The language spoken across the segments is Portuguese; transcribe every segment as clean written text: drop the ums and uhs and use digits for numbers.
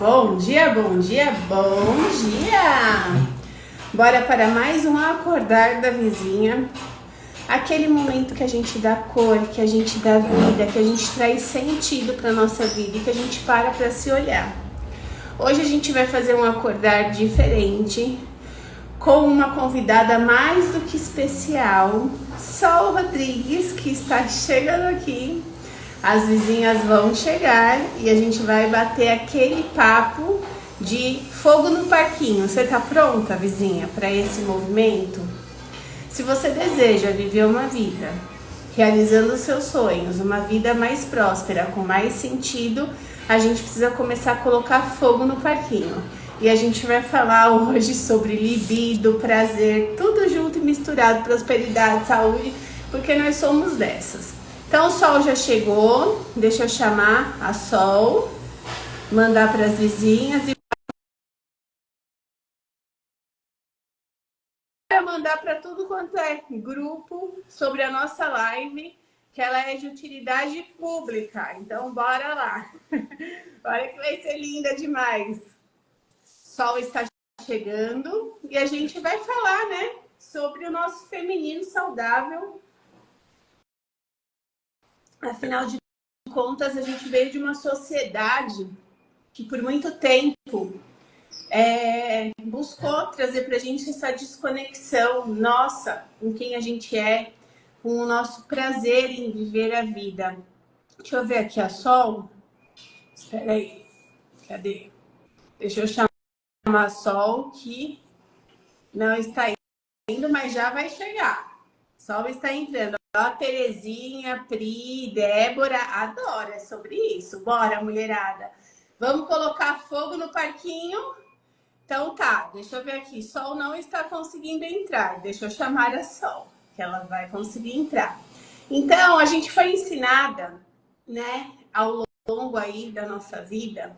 Bom dia, bom dia, bom dia! Bora para mais um acordar da vizinha. Aquele momento que a gente dá cor, que a gente dá vida, que a gente traz sentido para nossa vida e que a gente para se olhar. Hoje a gente vai fazer um acordar diferente, com uma convidada mais do que especial, Sol Rodrigues, que está chegando aqui. As vizinhas vão chegar e a gente vai bater aquele papo de fogo no parquinho. Você tá pronta, vizinha, para esse movimento? Se você deseja viver uma vida realizando seus sonhos, uma vida mais próspera, com mais sentido, a gente precisa começar a colocar fogo no parquinho. E a gente vai falar hoje sobre libido, prazer, tudo junto e misturado, prosperidade, saúde, porque nós somos dessas. Então o Sol já chegou, deixa eu chamar a Sol, mandar para as vizinhas e mandar para tudo quanto é grupo sobre a nossa live, que ela é de utilidade pública. Então bora lá. Olha que vai ser linda demais. Sol está chegando e a gente vai falar, né, sobre o nosso feminino saudável. Afinal de contas, a gente veio de uma sociedade que por muito tempo buscou trazer para a gente essa desconexão nossa com quem a gente é, com o nosso prazer em viver a vida. Deixa eu ver aqui a Sol. Espera aí. Cadê? Deixa eu chamar a Sol, que não está indo, mas já vai chegar. Sol está entrando. Ó, Terezinha, Pri, Débora, adoro, é sobre isso. Bora, mulherada. Vamos colocar fogo no parquinho? Então tá, deixa eu ver aqui. Sol não está conseguindo entrar. Deixa eu chamar a Sol, que ela vai conseguir entrar. Então, a gente foi ensinada, né, ao longo aí da nossa vida.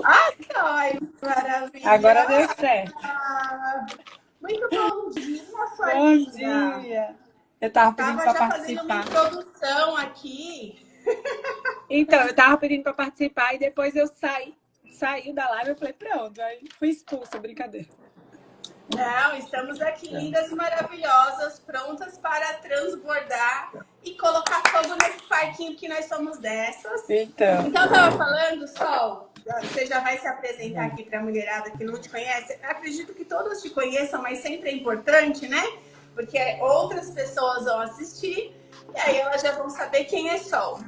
Ai, maravilha! Agora deu certo. Muito bom dia, sua Bom linda. dia. Eu tava pedindo para Já fazendo uma participar. introdução aqui. Então, eu tava pedindo para participar e depois eu saiu da live, eu falei, pronto, aí fui expulsa, brincadeira. Não, estamos aqui lindas e maravilhosas, prontas para transbordar e colocar fogo nesse parquinho que nós somos dessas. Então eu tava falando, Sol, você já vai se apresentar aqui para a mulherada que não te conhece. Acredito que todas te conheçam, mas sempre é importante, né? Porque outras pessoas vão assistir e aí elas já vão saber quem é Sol.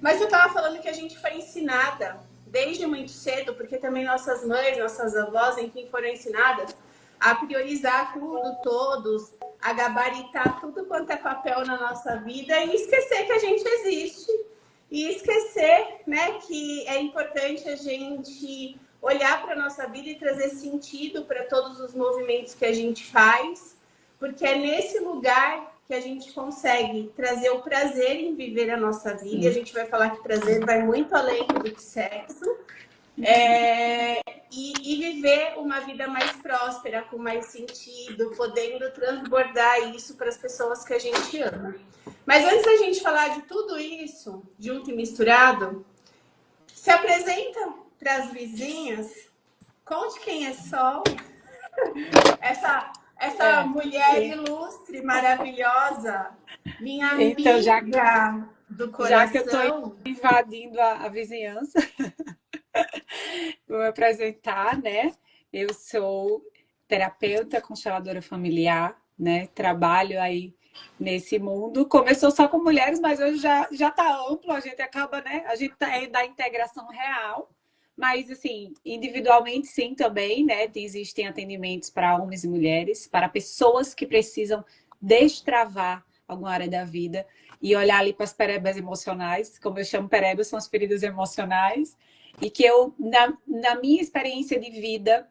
Mas eu tava falando que a gente foi ensinada desde muito cedo, porque também nossas mães, nossas avós, enfim, foram ensinadas a priorizar tudo, todos, a gabaritar tudo quanto é papel na nossa vida e esquecer que a gente existe. E esquecer, né, que é importante a gente olhar para a nossa vida e trazer sentido para todos os movimentos que a gente faz, porque é nesse lugar que a gente consegue trazer o prazer em viver a nossa vida. E a gente vai falar que prazer vai muito além do que sexo. E viver uma vida mais próspera, com mais sentido, podendo transbordar isso para as pessoas que a gente ama. Mas antes da gente falar de tudo isso, junto e misturado, se apresenta para as vizinhas, conte quem é Sol, essa mulher ilustre, maravilhosa, minha amiga então, do coração. Já que eu estou invadindo a vizinhança, vou me apresentar, né? Eu sou terapeuta consteladora familiar, né? Trabalho aí nesse mundo. Começou só com mulheres, mas hoje já tá amplo, a gente acaba, né? A gente é da integração real, mas assim, individualmente sim também, né? Existem atendimentos para homens e mulheres, para pessoas que precisam destravar alguma área da vida e olhar ali para as perebas emocionais, como eu chamo perebas, são as feridas emocionais, e que eu, na minha experiência de vida,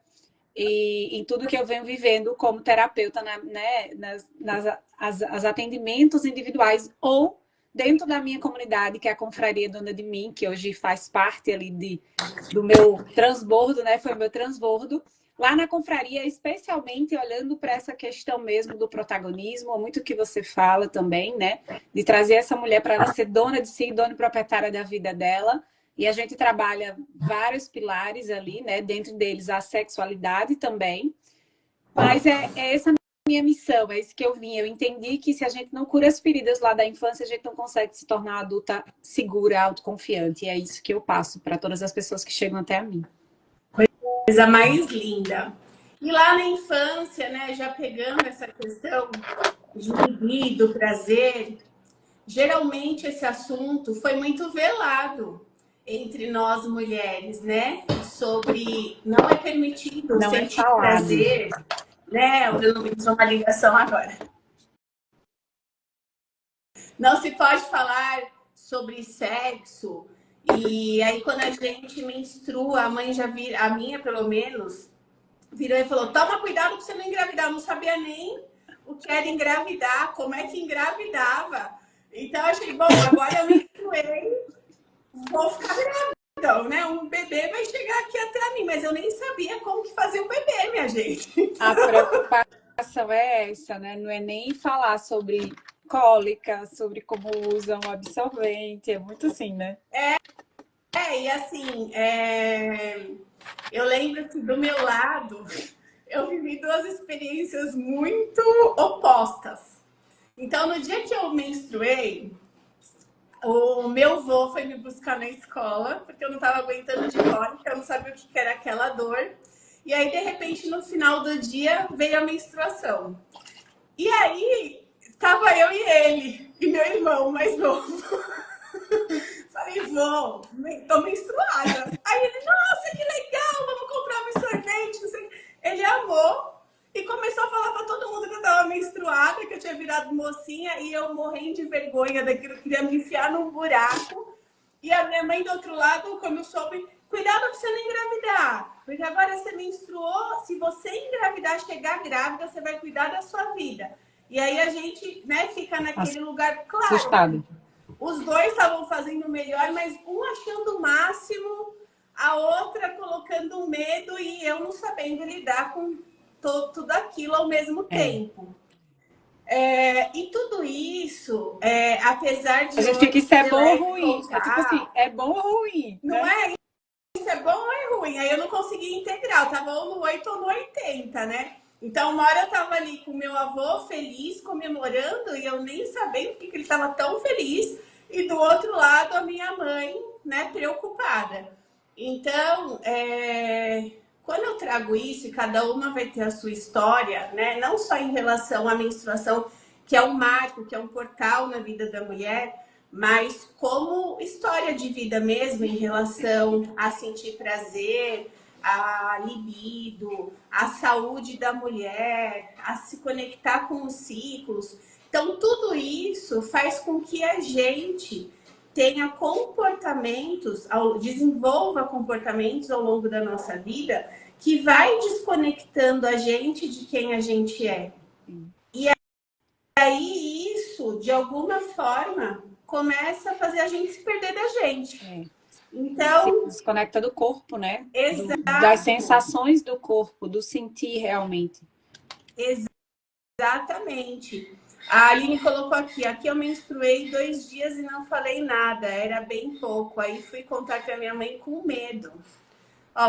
e em tudo que eu venho vivendo como terapeuta, né, as atendimentos individuais ou dentro da minha comunidade, que é a Confraria Dona de Mim, que hoje faz parte ali do meu transbordo, né, foi o meu transbordo. Lá na confraria, especialmente olhando para essa questão mesmo do protagonismo, muito que você fala também, né, de trazer essa mulher para ela ser dona de si, dona e proprietária da vida dela, E a gente trabalha vários pilares ali, né? Dentro deles a sexualidade também. Mas é essa a minha missão, é isso que eu vim. Eu entendi que se a gente não cura as feridas lá da infância, a gente não consegue se tornar uma adulta segura, autoconfiante. E é isso que eu passo para todas as pessoas que chegam até a mim. Coisa mais linda. E lá na infância, né, já pegando essa questão de libido, prazer, geralmente esse assunto foi muito velado entre nós mulheres, né? Sobre não é permitido Não é sentir falado. prazer, né? O Bruno me entrou uma ligação agora. Não se pode falar sobre sexo. E aí, quando a gente menstrua, a mãe já vira, a minha pelo menos, virou e falou: toma cuidado pra você não engravidar. Eu não sabia nem o que era engravidar, como é que engravidava. Então, eu achei, bom, agora eu menstruei, vou ficar grávida. Então, né? Um bebê vai chegar aqui até mim, mas eu nem sabia como que fazia o bebê, minha gente. A preocupação é essa, né? Não é nem falar sobre cólica, sobre como usam o absorvente, é muito assim, né? E assim, eu lembro que do meu lado, eu vivi duas experiências muito opostas. Então, no dia que eu menstruei, o meu avô foi me buscar na escola, porque eu não estava aguentando de cólica, eu não sabia o que era aquela dor. E aí, de repente, no final do dia, veio a menstruação. E aí, tava eu e ele, e meu irmão mais novo. Falei, vô, tô menstruada. Aí ele, nossa, que legal, vamos comprar um absorvente, não sei. Ele amou e começou a falar pra todo mundo que eu tava menstruada, que eu tinha virado mocinha, e eu morrendo de vergonha daquilo, queria me enfiar num buraco. E a minha mãe do outro lado, quando eu soube, cuidado pra você não engravidar, porque agora você menstruou, se você engravidar, chegar grávida, você vai cuidar da sua vida. E aí a gente, né, fica naquele lugar, claro. Assustado. Os dois estavam fazendo o melhor, mas um achando o máximo, a outra colocando medo e eu não sabendo lidar com tudo aquilo ao mesmo tempo. E tudo isso, apesar de A gente fica, hoje isso é ser bom ou leve ruim? É tipo assim, contar, é bom ou ruim? não Né? é isso é bom ou é ruim? Aí eu não consegui integrar, eu tava ou no 8 ou no 80, né? Então, uma hora eu tava ali com meu avô feliz, comemorando, e eu nem sabendo porque ele tava tão feliz. E do outro lado, a minha mãe, né, preocupada. Então, quando eu trago isso, e cada uma vai ter a sua história, né? Não só em relação à menstruação, que é um marco, que é um portal na vida da mulher, mas como história de vida mesmo em relação a sentir prazer, a libido, a saúde da mulher, a se conectar com os ciclos. Então, tudo isso faz com que a gente tenha comportamentos, desenvolva comportamentos ao longo da nossa vida que vai desconectando a gente de quem a gente é. E aí isso, de alguma forma, começa a fazer a gente se perder da gente. Então, se desconecta do corpo, né? Das exato. sensações do corpo, do sentir realmente. Exatamente. A Aline colocou aqui eu menstruei 2 dias e não falei nada, era bem pouco. Aí fui contar para minha mãe com medo.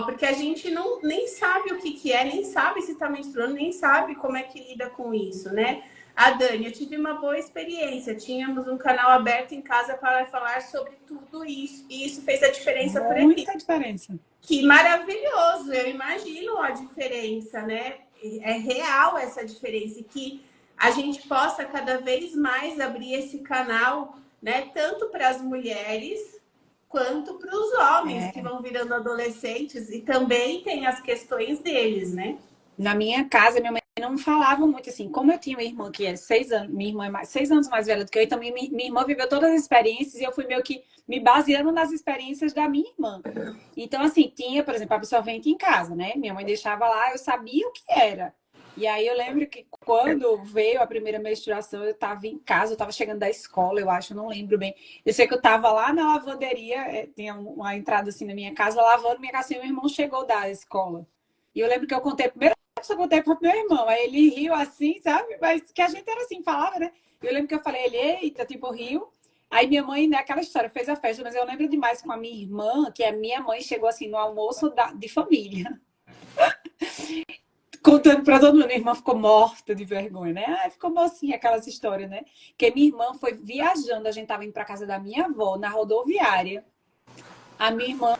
Porque a gente nem sabe o que é, nem sabe se está menstruando, nem sabe como é que lida com isso, né? A Dani, eu tive uma boa experiência. Tínhamos um canal aberto em casa para falar sobre tudo isso. E isso fez a diferença por aqui. Muita diferença. Que maravilhoso! Eu imagino a diferença, né? É real essa diferença. E que a gente possa cada vez mais abrir esse canal, né? Tanto para as mulheres quanto para os homens que vão virando adolescentes e também tem as questões deles, né? Na minha casa, minha mãe não falava muito assim. Como eu tinha uma irmã que é 6 anos, minha irmã é 6 anos mais velha do que eu, então minha irmã viveu todas as experiências e eu fui meio que me baseando nas experiências da minha irmã. Então, assim, tinha, por exemplo, absorvente em casa, né? Minha mãe deixava lá, eu sabia o que era. E aí eu lembro que quando veio a primeira menstruação, eu estava em casa, eu estava chegando da escola, eu acho, não lembro bem. Eu sei que eu estava lá na lavanderia, tinha uma entrada assim na minha casa, lavando minha casa, e meu irmão chegou da escola. E eu lembro que eu contei, a primeira vez que eu contei pro meu irmão, aí ele riu assim, sabe? Mas que a gente era assim, falava, né? E eu lembro que eu falei, ele, eita, tipo, riu. Aí minha mãe, né, aquela história, fez a festa, mas eu lembro demais com a minha irmã, que a minha mãe chegou assim no almoço de família, contando pra todo mundo. Minha irmã ficou morta de vergonha, né? Ah, ficou mocinha aquelas histórias, né? Que minha irmã foi viajando, a gente tava indo pra casa da minha avó, na rodoviária. A minha irmã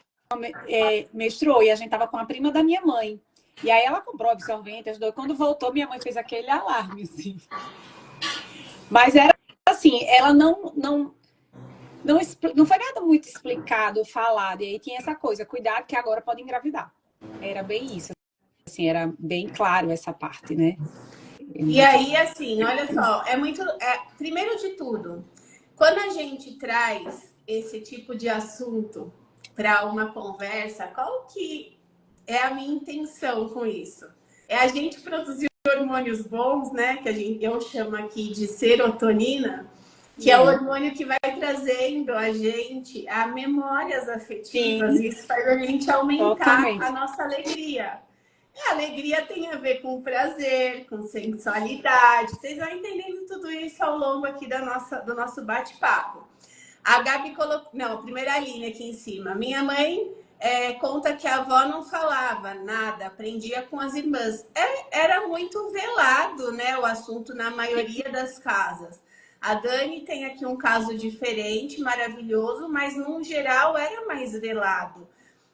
menstruou e a gente tava com a prima da minha mãe. E aí ela comprou absorvente, ajudou. Quando voltou, minha mãe fez aquele alarme, assim. Mas era assim, ela não foi nada muito explicado, falado. E aí tinha essa coisa, cuidado que agora pode engravidar. Era bem isso. Assim, era bem claro essa parte, né? E aí, assim, olha só, primeiro de tudo, quando a gente traz esse tipo de assunto para uma conversa, qual que é a minha intenção com isso? É a gente produzir hormônios bons, né? Que eu chamo aqui de serotonina, que é o hormônio que vai trazendo a gente a memórias afetivas. Sim, E isso faz a gente aumentar totalmente. a nossa alegria. E a alegria tem a ver com prazer, com sensualidade. Vocês vão entendendo tudo isso ao longo aqui do nosso bate-papo. A Gabi colocou... Não, a primeira linha aqui em cima. Minha mãe conta que a avó não falava nada, aprendia com as irmãs. Era muito velado, né, o assunto na maioria das casas. A Dani tem aqui um caso diferente, maravilhoso, mas no geral era mais velado.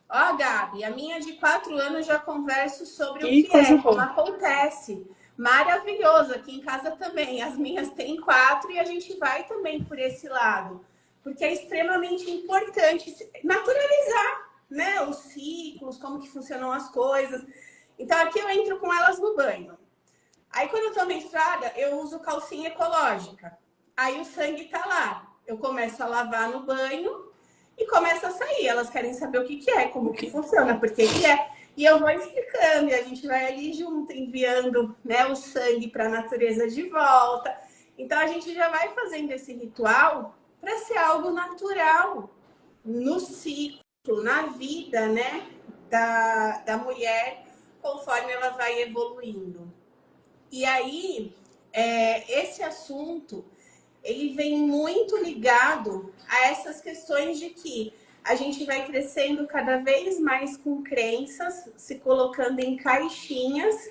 Ó, Gabi, a minha de 4 anos já converso sobre o Que que coisa como boa. acontece. Maravilhoso, aqui em casa também. As minhas têm 4 e a gente vai também por esse lado. Porque é extremamente importante naturalizar, né, os ciclos, como que funcionam as coisas. Então, aqui eu entro com elas no banho. Aí, quando eu tô menstruada, eu uso calcinha ecológica. Aí o sangue tá lá. Eu começo a lavar no banho e começa a sair. Elas querem saber o que que é, como que funciona, por que que é. E eu vou explicando, e a gente vai ali junto, enviando, né, o sangue para a natureza de volta. Então, a gente já vai fazendo esse ritual para ser algo natural no ciclo, na vida, né, da mulher, conforme ela vai evoluindo. E aí, esse assunto, ele vem muito ligado a essas questões de que a gente vai crescendo cada vez mais com crenças, se colocando em caixinhas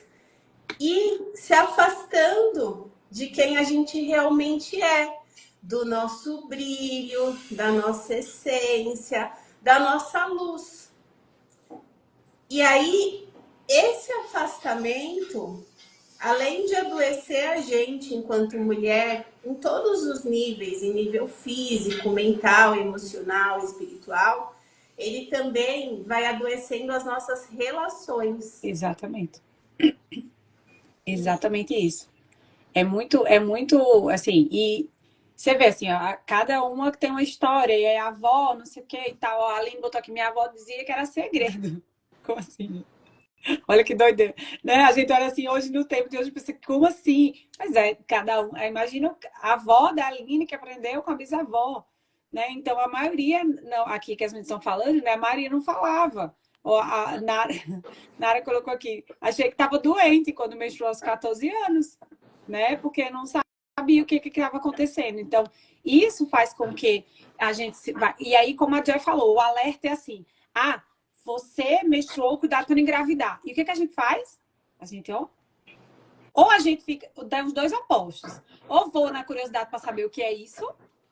e se afastando de quem a gente realmente é, do nosso brilho, da nossa essência, da nossa luz. E aí, esse afastamento, além de adoecer a gente enquanto mulher, em todos os níveis, em nível físico, mental, emocional, espiritual, ele também vai adoecendo as nossas relações. Exatamente. Exatamente isso. É muito, assim, e você vê assim, ó, cada uma tem uma história, e a avó, não sei o que e tal. A Aline botou aqui, minha avó dizia que era segredo. Como assim? Olha que doideira, né? A gente olha assim, hoje no tempo de hoje, pensa, como assim? Mas cada um, imagina a avó da Aline que aprendeu com a bisavó, né? Então, a maioria, não, aqui que as meninas estão falando, né? A Maria não falava. A Nara colocou aqui, achei que estava doente quando menstruou aos 14 anos, né? Porque não sabia o que estava acontecendo. Então, isso faz com que a gente se... E aí, como a Joy falou, o alerta é assim, você menstruou, cuidado para não engravidar. E o que a gente faz? A gente, ou a gente fica, dá os dois opostos. Ou vou na curiosidade para saber o que é isso,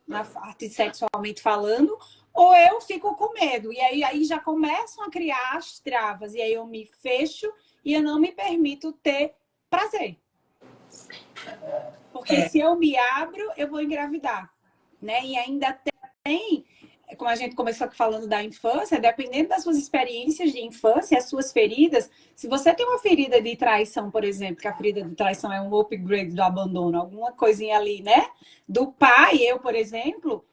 na parte sexualmente falando, ou eu fico com medo. E aí já começam a criar as travas. E aí eu me fecho e eu não me permito ter prazer. Porque se eu me abro, eu vou engravidar. Né? E ainda tem, como a gente começou falando da infância, dependendo das suas experiências de infância, as suas feridas, se você tem uma ferida de traição, por exemplo, que a ferida de traição é um upgrade do abandono, alguma coisinha ali, né? Do pai, eu, por exemplo,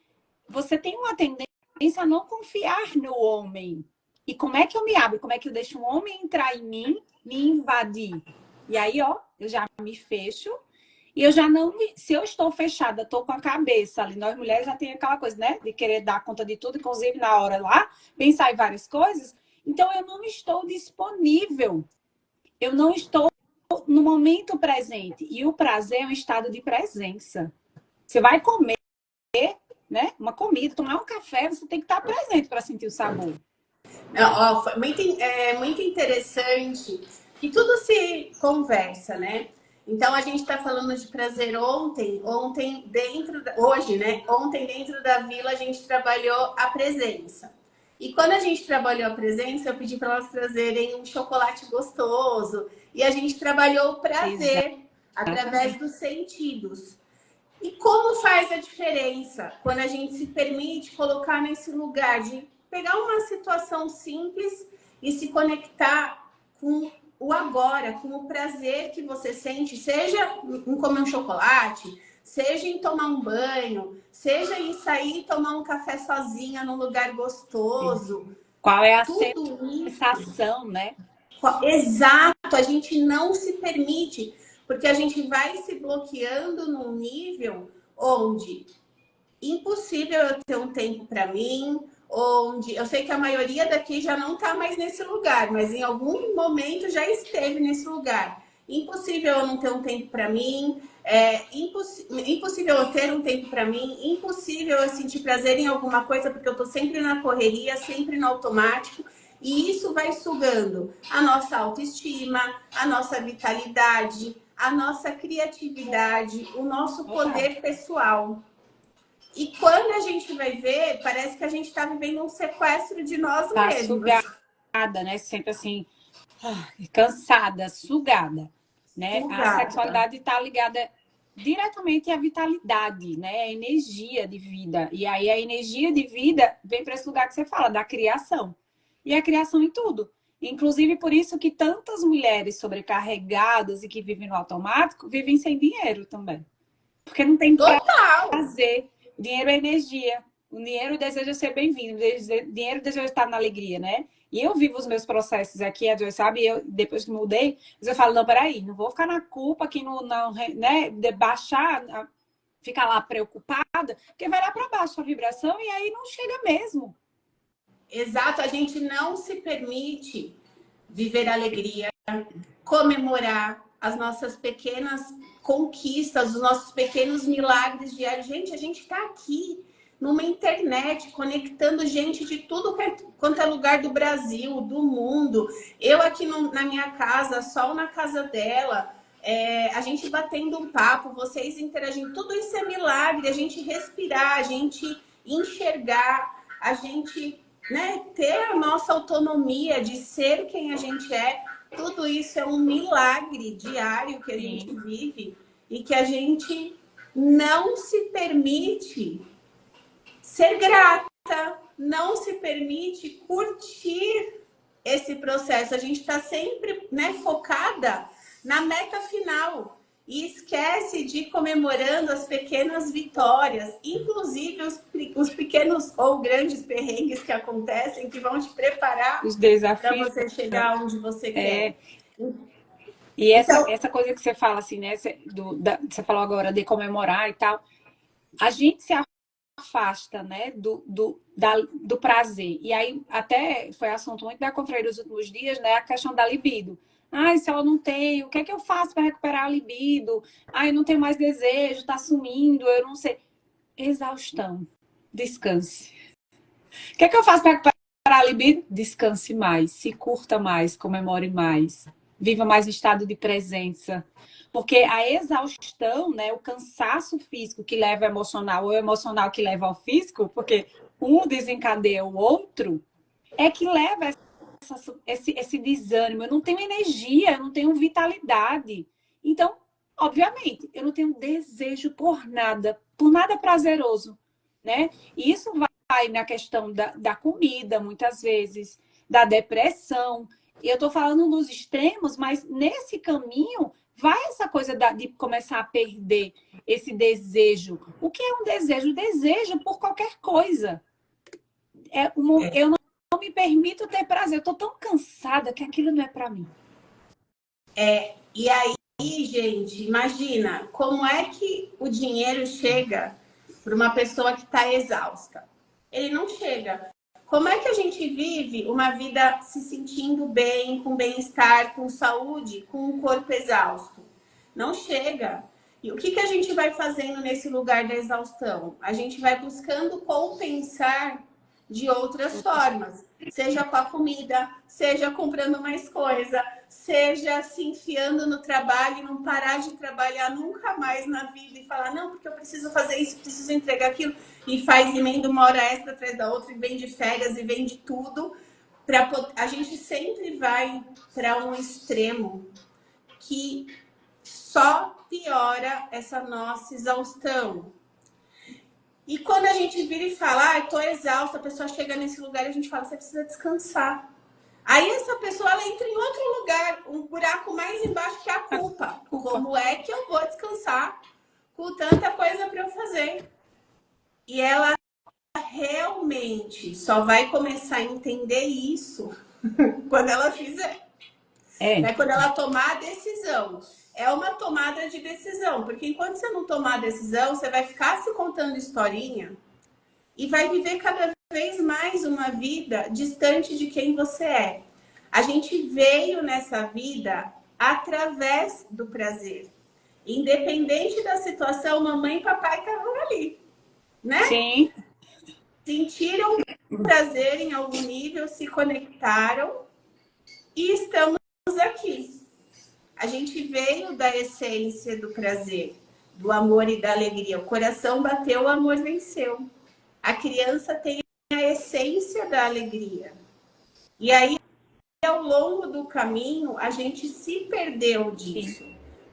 você tem uma tendência a não confiar no homem. E como é que eu me abro? Como é que eu deixo um homem entrar em mim, me invadir? E aí, eu já me fecho. E eu já não me... Se eu estou fechada, estou com a cabeça ali. Nós mulheres já tem aquela coisa, né? De querer dar conta de tudo, inclusive na hora lá, pensar em várias coisas. Então, eu não estou disponível. Eu não estou no momento presente. E o prazer é um estado de presença. Você vai comer, né? Uma comida, tomar um café, você tem que estar presente para sentir o sabor. Foi muito interessante que tudo se conversa, né? Então a gente está falando de prazer hoje, né? Ontem dentro da vila a gente trabalhou a presença. E quando a gente trabalhou a presença, eu pedi para elas trazerem um chocolate gostoso. E a gente trabalhou o prazer através dos sentidos. E como faz a diferença quando a gente se permite colocar nesse lugar de pegar uma situação simples e se conectar com o agora, com o prazer que você sente, seja em comer um chocolate, seja em tomar um banho, seja em sair e tomar um café sozinha num lugar gostoso. Qual é a Tudo sensação, né? Exato, a gente não se permite, porque a gente vai se bloqueando num nível onde impossível eu ter um tempo para mim, onde eu sei que a maioria daqui já não está mais nesse lugar, mas em algum momento já esteve nesse lugar. Impossível eu não ter um tempo para mim, impossível eu ter um tempo para mim, impossível eu sentir prazer em alguma coisa, porque eu estou sempre na correria, sempre no automático. E isso vai sugando a nossa autoestima, a nossa vitalidade, a nossa criatividade, o nosso poder pessoal. E quando a gente vai ver, parece que a gente está vivendo um sequestro de nós mesmos. Sugada, né? Sempre assim, cansada, sugada, né? Sugada. A sexualidade está ligada diretamente à vitalidade, né? A energia de vida. E aí a energia de vida vem para esse lugar que você fala, da criação. E a criação em tudo. Inclusive por isso que tantas mulheres sobrecarregadas e que vivem no automático vivem sem dinheiro também. Porque não tem prazer. O dinheiro é energia. O dinheiro deseja ser bem-vindo. O dinheiro deseja estar na alegria, né? E eu vivo os meus processos aqui, a Joy sabe, eu, depois que mudei, eu falo, não, peraí, não vou ficar na culpa aqui, né, de baixar, ficar lá preocupada, porque vai lá para baixo a vibração e aí não chega mesmo. Exato, a gente não se permite viver alegria, comemorar as nossas pequenas conquistas, os nossos pequenos milagres diários. Gente, a gente está aqui numa internet, conectando gente de tudo quanto é lugar do Brasil, do mundo. Eu aqui na minha casa, Sol na casa dela, a gente batendo um papo, vocês interagindo. Tudo isso é milagre, a gente respirar, a gente enxergar, a gente, né, ter a nossa autonomia de ser quem a gente é. Tudo isso é um milagre diário que a gente vive e que a gente não se permite ser grata, não se permite curtir esse processo. A gente está sempre, né, focada na meta final e esquece de ir comemorando as pequenas vitórias, inclusive os pequenos ou grandes perrengues que acontecem, que vão te preparar os desafios para você chegar onde você quer. E essa coisa que você fala assim, né? Você falou agora de comemorar e tal. A gente se afasta, né, do prazer. E aí, até foi assunto muito da confraria dos últimos dias, né, a questão da libido. Ai, se ela não tem, o que é que eu faço para recuperar a libido? Ai, eu não tenho mais desejo, tá sumindo, eu não sei. Exaustão. Descanse. O que é que eu faço para recuperar a libido? Descanse mais, se curta mais, comemore mais, viva mais em estado de presença. Porque a exaustão, né, o cansaço físico que leva ao emocional, ou o emocional que leva ao físico, porque um desencadeia o outro, é que leva esse desânimo. Eu não tenho energia, eu não tenho vitalidade. Então, obviamente, eu não tenho desejo por nada prazeroso, né? E isso vai na questão da comida, muitas vezes, da depressão. E eu tô falando nos extremos, mas nesse caminho vai essa coisa de começar a perder esse desejo. O que é um desejo? O desejo por qualquer coisa. Eu não me permito ter prazer. Eu tô tão cansada que aquilo não é para mim. E aí, gente, imagina como é que o dinheiro chega para uma pessoa que está exausta. Ele não chega. Como é que a gente vive uma vida se sentindo bem, com bem-estar, com saúde, com um corpo exausto? Não chega. E o que, que a gente vai fazendo nesse lugar da exaustão? A gente vai buscando compensar de outras formas. Seja com a comida, seja comprando mais coisa, seja se enfiando no trabalho e não parar de trabalhar nunca mais na vida e falar, não, porque eu preciso fazer isso, preciso entregar aquilo, e faz emenda uma hora extra atrás da outra, e vem de férias, e vem de tudo. A gente sempre vai para um extremo que só piora essa nossa exaustão. E quando a gente vira e fala, ah, eu tô exausta, a pessoa chega nesse lugar e a gente fala, você precisa descansar. Aí essa pessoa ela entra em outro lugar, um buraco mais embaixo que é a culpa. Como é que eu vou descansar com tanta coisa para eu fazer? E ela realmente só vai começar a entender isso quando ela fizer. Quando ela tomar a decisão. É uma tomada de decisão, porque enquanto você não tomar a decisão, você vai ficar se contando historinha e vai viver cada vez mais uma vida distante de quem você é. A gente veio nessa vida através do prazer. Independente da situação, mamãe e papai estavam ali, né? Sim. Sentiram prazer em algum nível, se conectaram e estamos aqui. A gente veio da essência do prazer, do amor e da alegria. O coração bateu, o amor venceu. A criança tem a essência da alegria. E aí, ao longo do caminho, a gente se perdeu disso.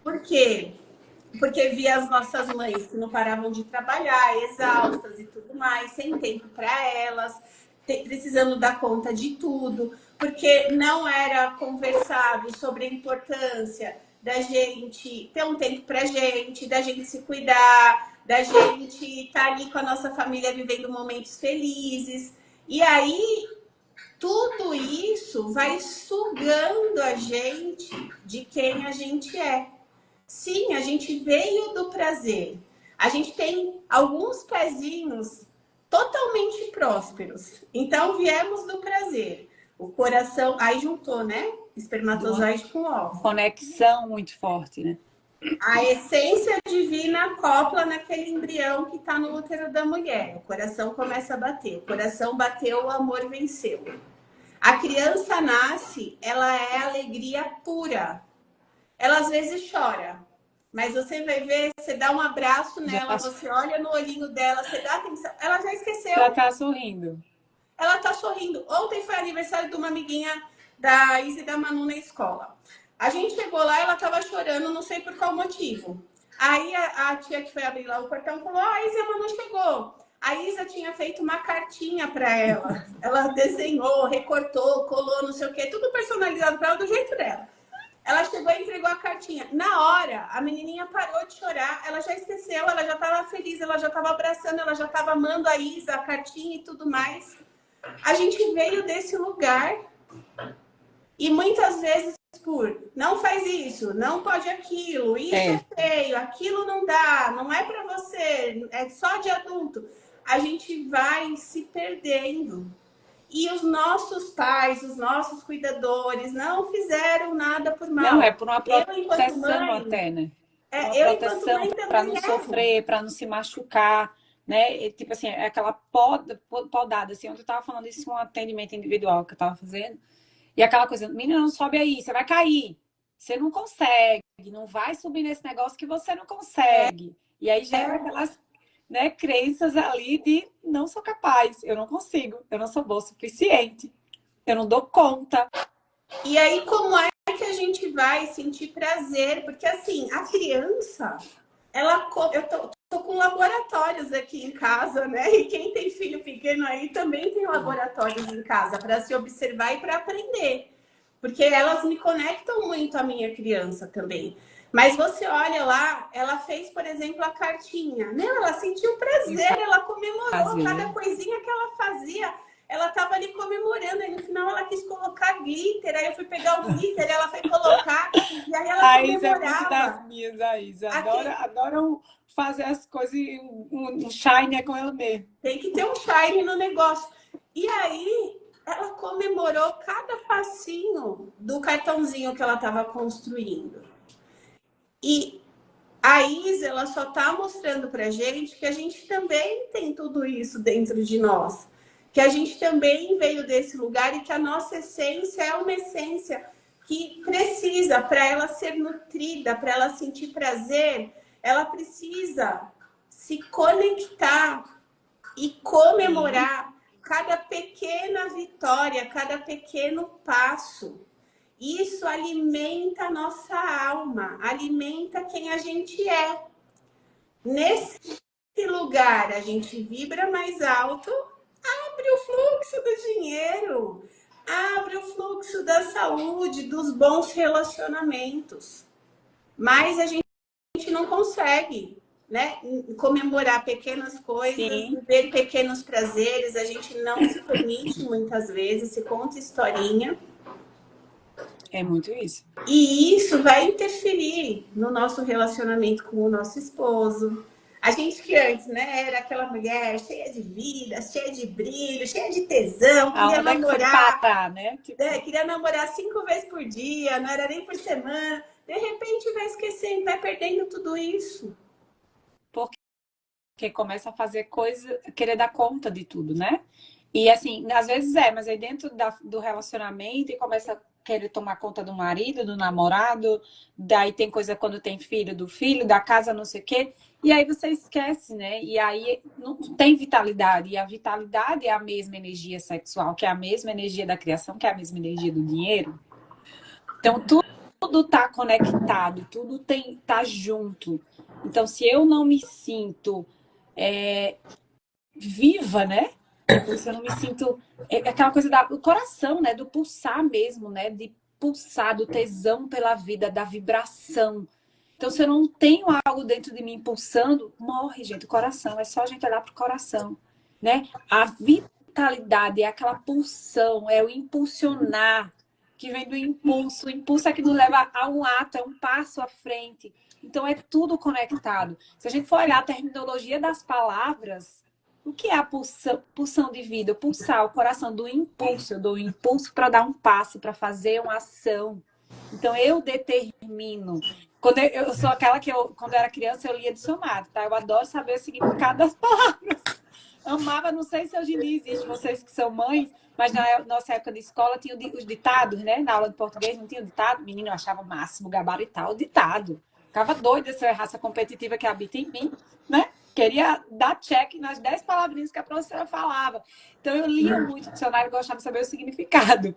Por quê? Porque via as nossas mães que não paravam de trabalhar, exaustas e tudo mais, sem tempo para elas, precisando dar conta de tudo, porque não era conversado sobre a importância da gente ter um tempo pra gente, da gente se cuidar, da gente estar ali com a nossa família vivendo momentos felizes. E aí, tudo isso vai sugando a gente de quem a gente é. Sim, a gente veio do prazer. A gente tem alguns pezinhos totalmente prósperos. Então, viemos do prazer. O coração, aí juntou, né? Espermatozoide com óvulo. Conexão muito forte, né? A essência divina acopla naquele embrião que está no útero da mulher. O coração começa a bater. O coração bateu, o amor venceu. A criança nasce, ela é alegria pura. Ela às vezes chora, mas você vai ver, você dá um abraço nela, você olha no olhinho dela, você dá atenção, ela já esqueceu. Já tá sorrindo. Ela tá sorrindo. Ontem foi aniversário de uma amiguinha da Isa e da Manu na escola. A gente chegou lá, ela tava chorando, não sei por qual motivo. Aí a tia que foi abrir lá o portão falou, a Isa e a Manu chegou. A Isa tinha feito uma cartinha para ela. Ela desenhou, recortou, colou, não sei o quê, tudo personalizado para ela do jeito dela. Ela chegou e entregou a cartinha. Na hora, a menininha parou de chorar, ela já esqueceu, ela já estava feliz, ela já estava abraçando, ela já estava amando a Isa, a cartinha e tudo mais. A gente veio desse lugar e muitas vezes por não faz isso, não pode aquilo, isso é feio, aquilo não dá, não é para você, é só de adulto. A gente vai se perdendo. E os nossos pais, os nossos cuidadores não fizeram nada por mal. Não, é por uma proteção até, né? Uma proteção para não sofrer, para não se machucar, né? E, tipo assim, é aquela podada, assim, onde eu tava falando isso, um atendimento individual que eu tava fazendo. E aquela coisa, menina, não sobe aí, você vai cair. Você não consegue, não vai subir nesse negócio que você não consegue. E aí gera aquelas, né, crenças ali de não sou capaz, eu não consigo, eu não sou boa o suficiente, eu não dou conta. E aí, como é que a gente vai sentir prazer? Porque assim, a criança, eu tô com laboratórios aqui em casa, né? E quem tem filho pequeno aí também tem laboratórios em casa para se observar e para aprender. Porque elas me conectam muito à minha criança também. Mas você olha lá, ela fez, por exemplo, a cartinha. Não, ela sentiu prazer, ela comemorou cada coisinha que ela fazia. Ela estava ali comemorando, aí no final ela quis colocar glitter, aí eu fui pegar o glitter, ela foi colocar, e aí ela comemorava. É muito das minhas, a Isa. Adoram fazer as coisas, um shine com ela mesmo. Tem que ter um shine no negócio. E aí, ela comemorou cada passinho do cartãozinho que ela estava construindo. E A Isa, ela só está mostrando para a gente que a gente também tem tudo isso dentro de nós. Que a gente também veio desse lugar e que a nossa essência é uma essência que precisa, para ela ser nutrida, para ela sentir prazer, ela precisa se conectar e comemorar cada pequena vitória, cada pequeno passo. Isso alimenta a nossa alma, alimenta quem a gente é. Nesse lugar, a gente vibra mais alto, abre o fluxo do dinheiro, abre o fluxo da saúde, dos bons relacionamentos. Mas a gente não consegue, né, comemorar pequenas coisas, Sim, viver pequenos prazeres, a gente não se permite muitas vezes, se conta historinha. é muito isso. E isso vai interferir no nosso relacionamento com o nosso esposo. A gente que antes, né, era aquela mulher cheia de vida, cheia de brilho, cheia de tesão, queria Aonde é que foi namorar, parar, né? Tipo, né? Queria namorar 5 vezes por dia, não era nem por semana. De repente vai esquecendo, vai perdendo tudo isso. porque começa a fazer coisa, querer dar conta de tudo, né? E assim, às vezes mas aí dentro do relacionamento e começa a querer tomar conta do marido, do namorado, daí tem coisa quando tem filho, do filho, da casa, não sei o quê. E aí você esquece, né? E aí não tem vitalidade. E a vitalidade é a mesma energia sexual, que é a mesma energia da criação, que é a mesma energia do dinheiro. Então, tudo tá conectado, tudo tá junto. Então, se eu não me sinto viva, né? Ou se eu não me sinto. É aquela coisa do coração, né? Do pulsar mesmo, né? De pulsar, do tesão pela vida, da vibração. Então, se eu não tenho algo dentro de mim pulsando, morre, gente, o coração. É só a gente olhar pro coração, né? A vitalidade é aquela pulsão, é o impulsionar, que vem do impulso. O impulso é que nos leva a um ato, é um passo à frente. Então, é tudo conectado. Se a gente for olhar a terminologia das palavras, o que é a pulsão de vida? Pulsar o coração do impulso. Eu dou o impulso para dar um passo, para fazer uma ação. Então, eu determino. Quando eu sou aquela que, quando eu era criança, eu lia dicionário, tá? Eu adoro saber o significado das palavras. Amava, não sei se hoje em dia existe, vocês que são mães, mas na nossa época de escola tinha os ditados, né? Na aula de português não tinha o ditado. Menino, eu achava o máximo gabaritar o ditado. Ficava doida se eu errasse a competitiva que habita em mim, né? Queria dar check nas 10 palavrinhas que a professora falava. Então, eu lia muito o dicionário e gostava de saber o significado.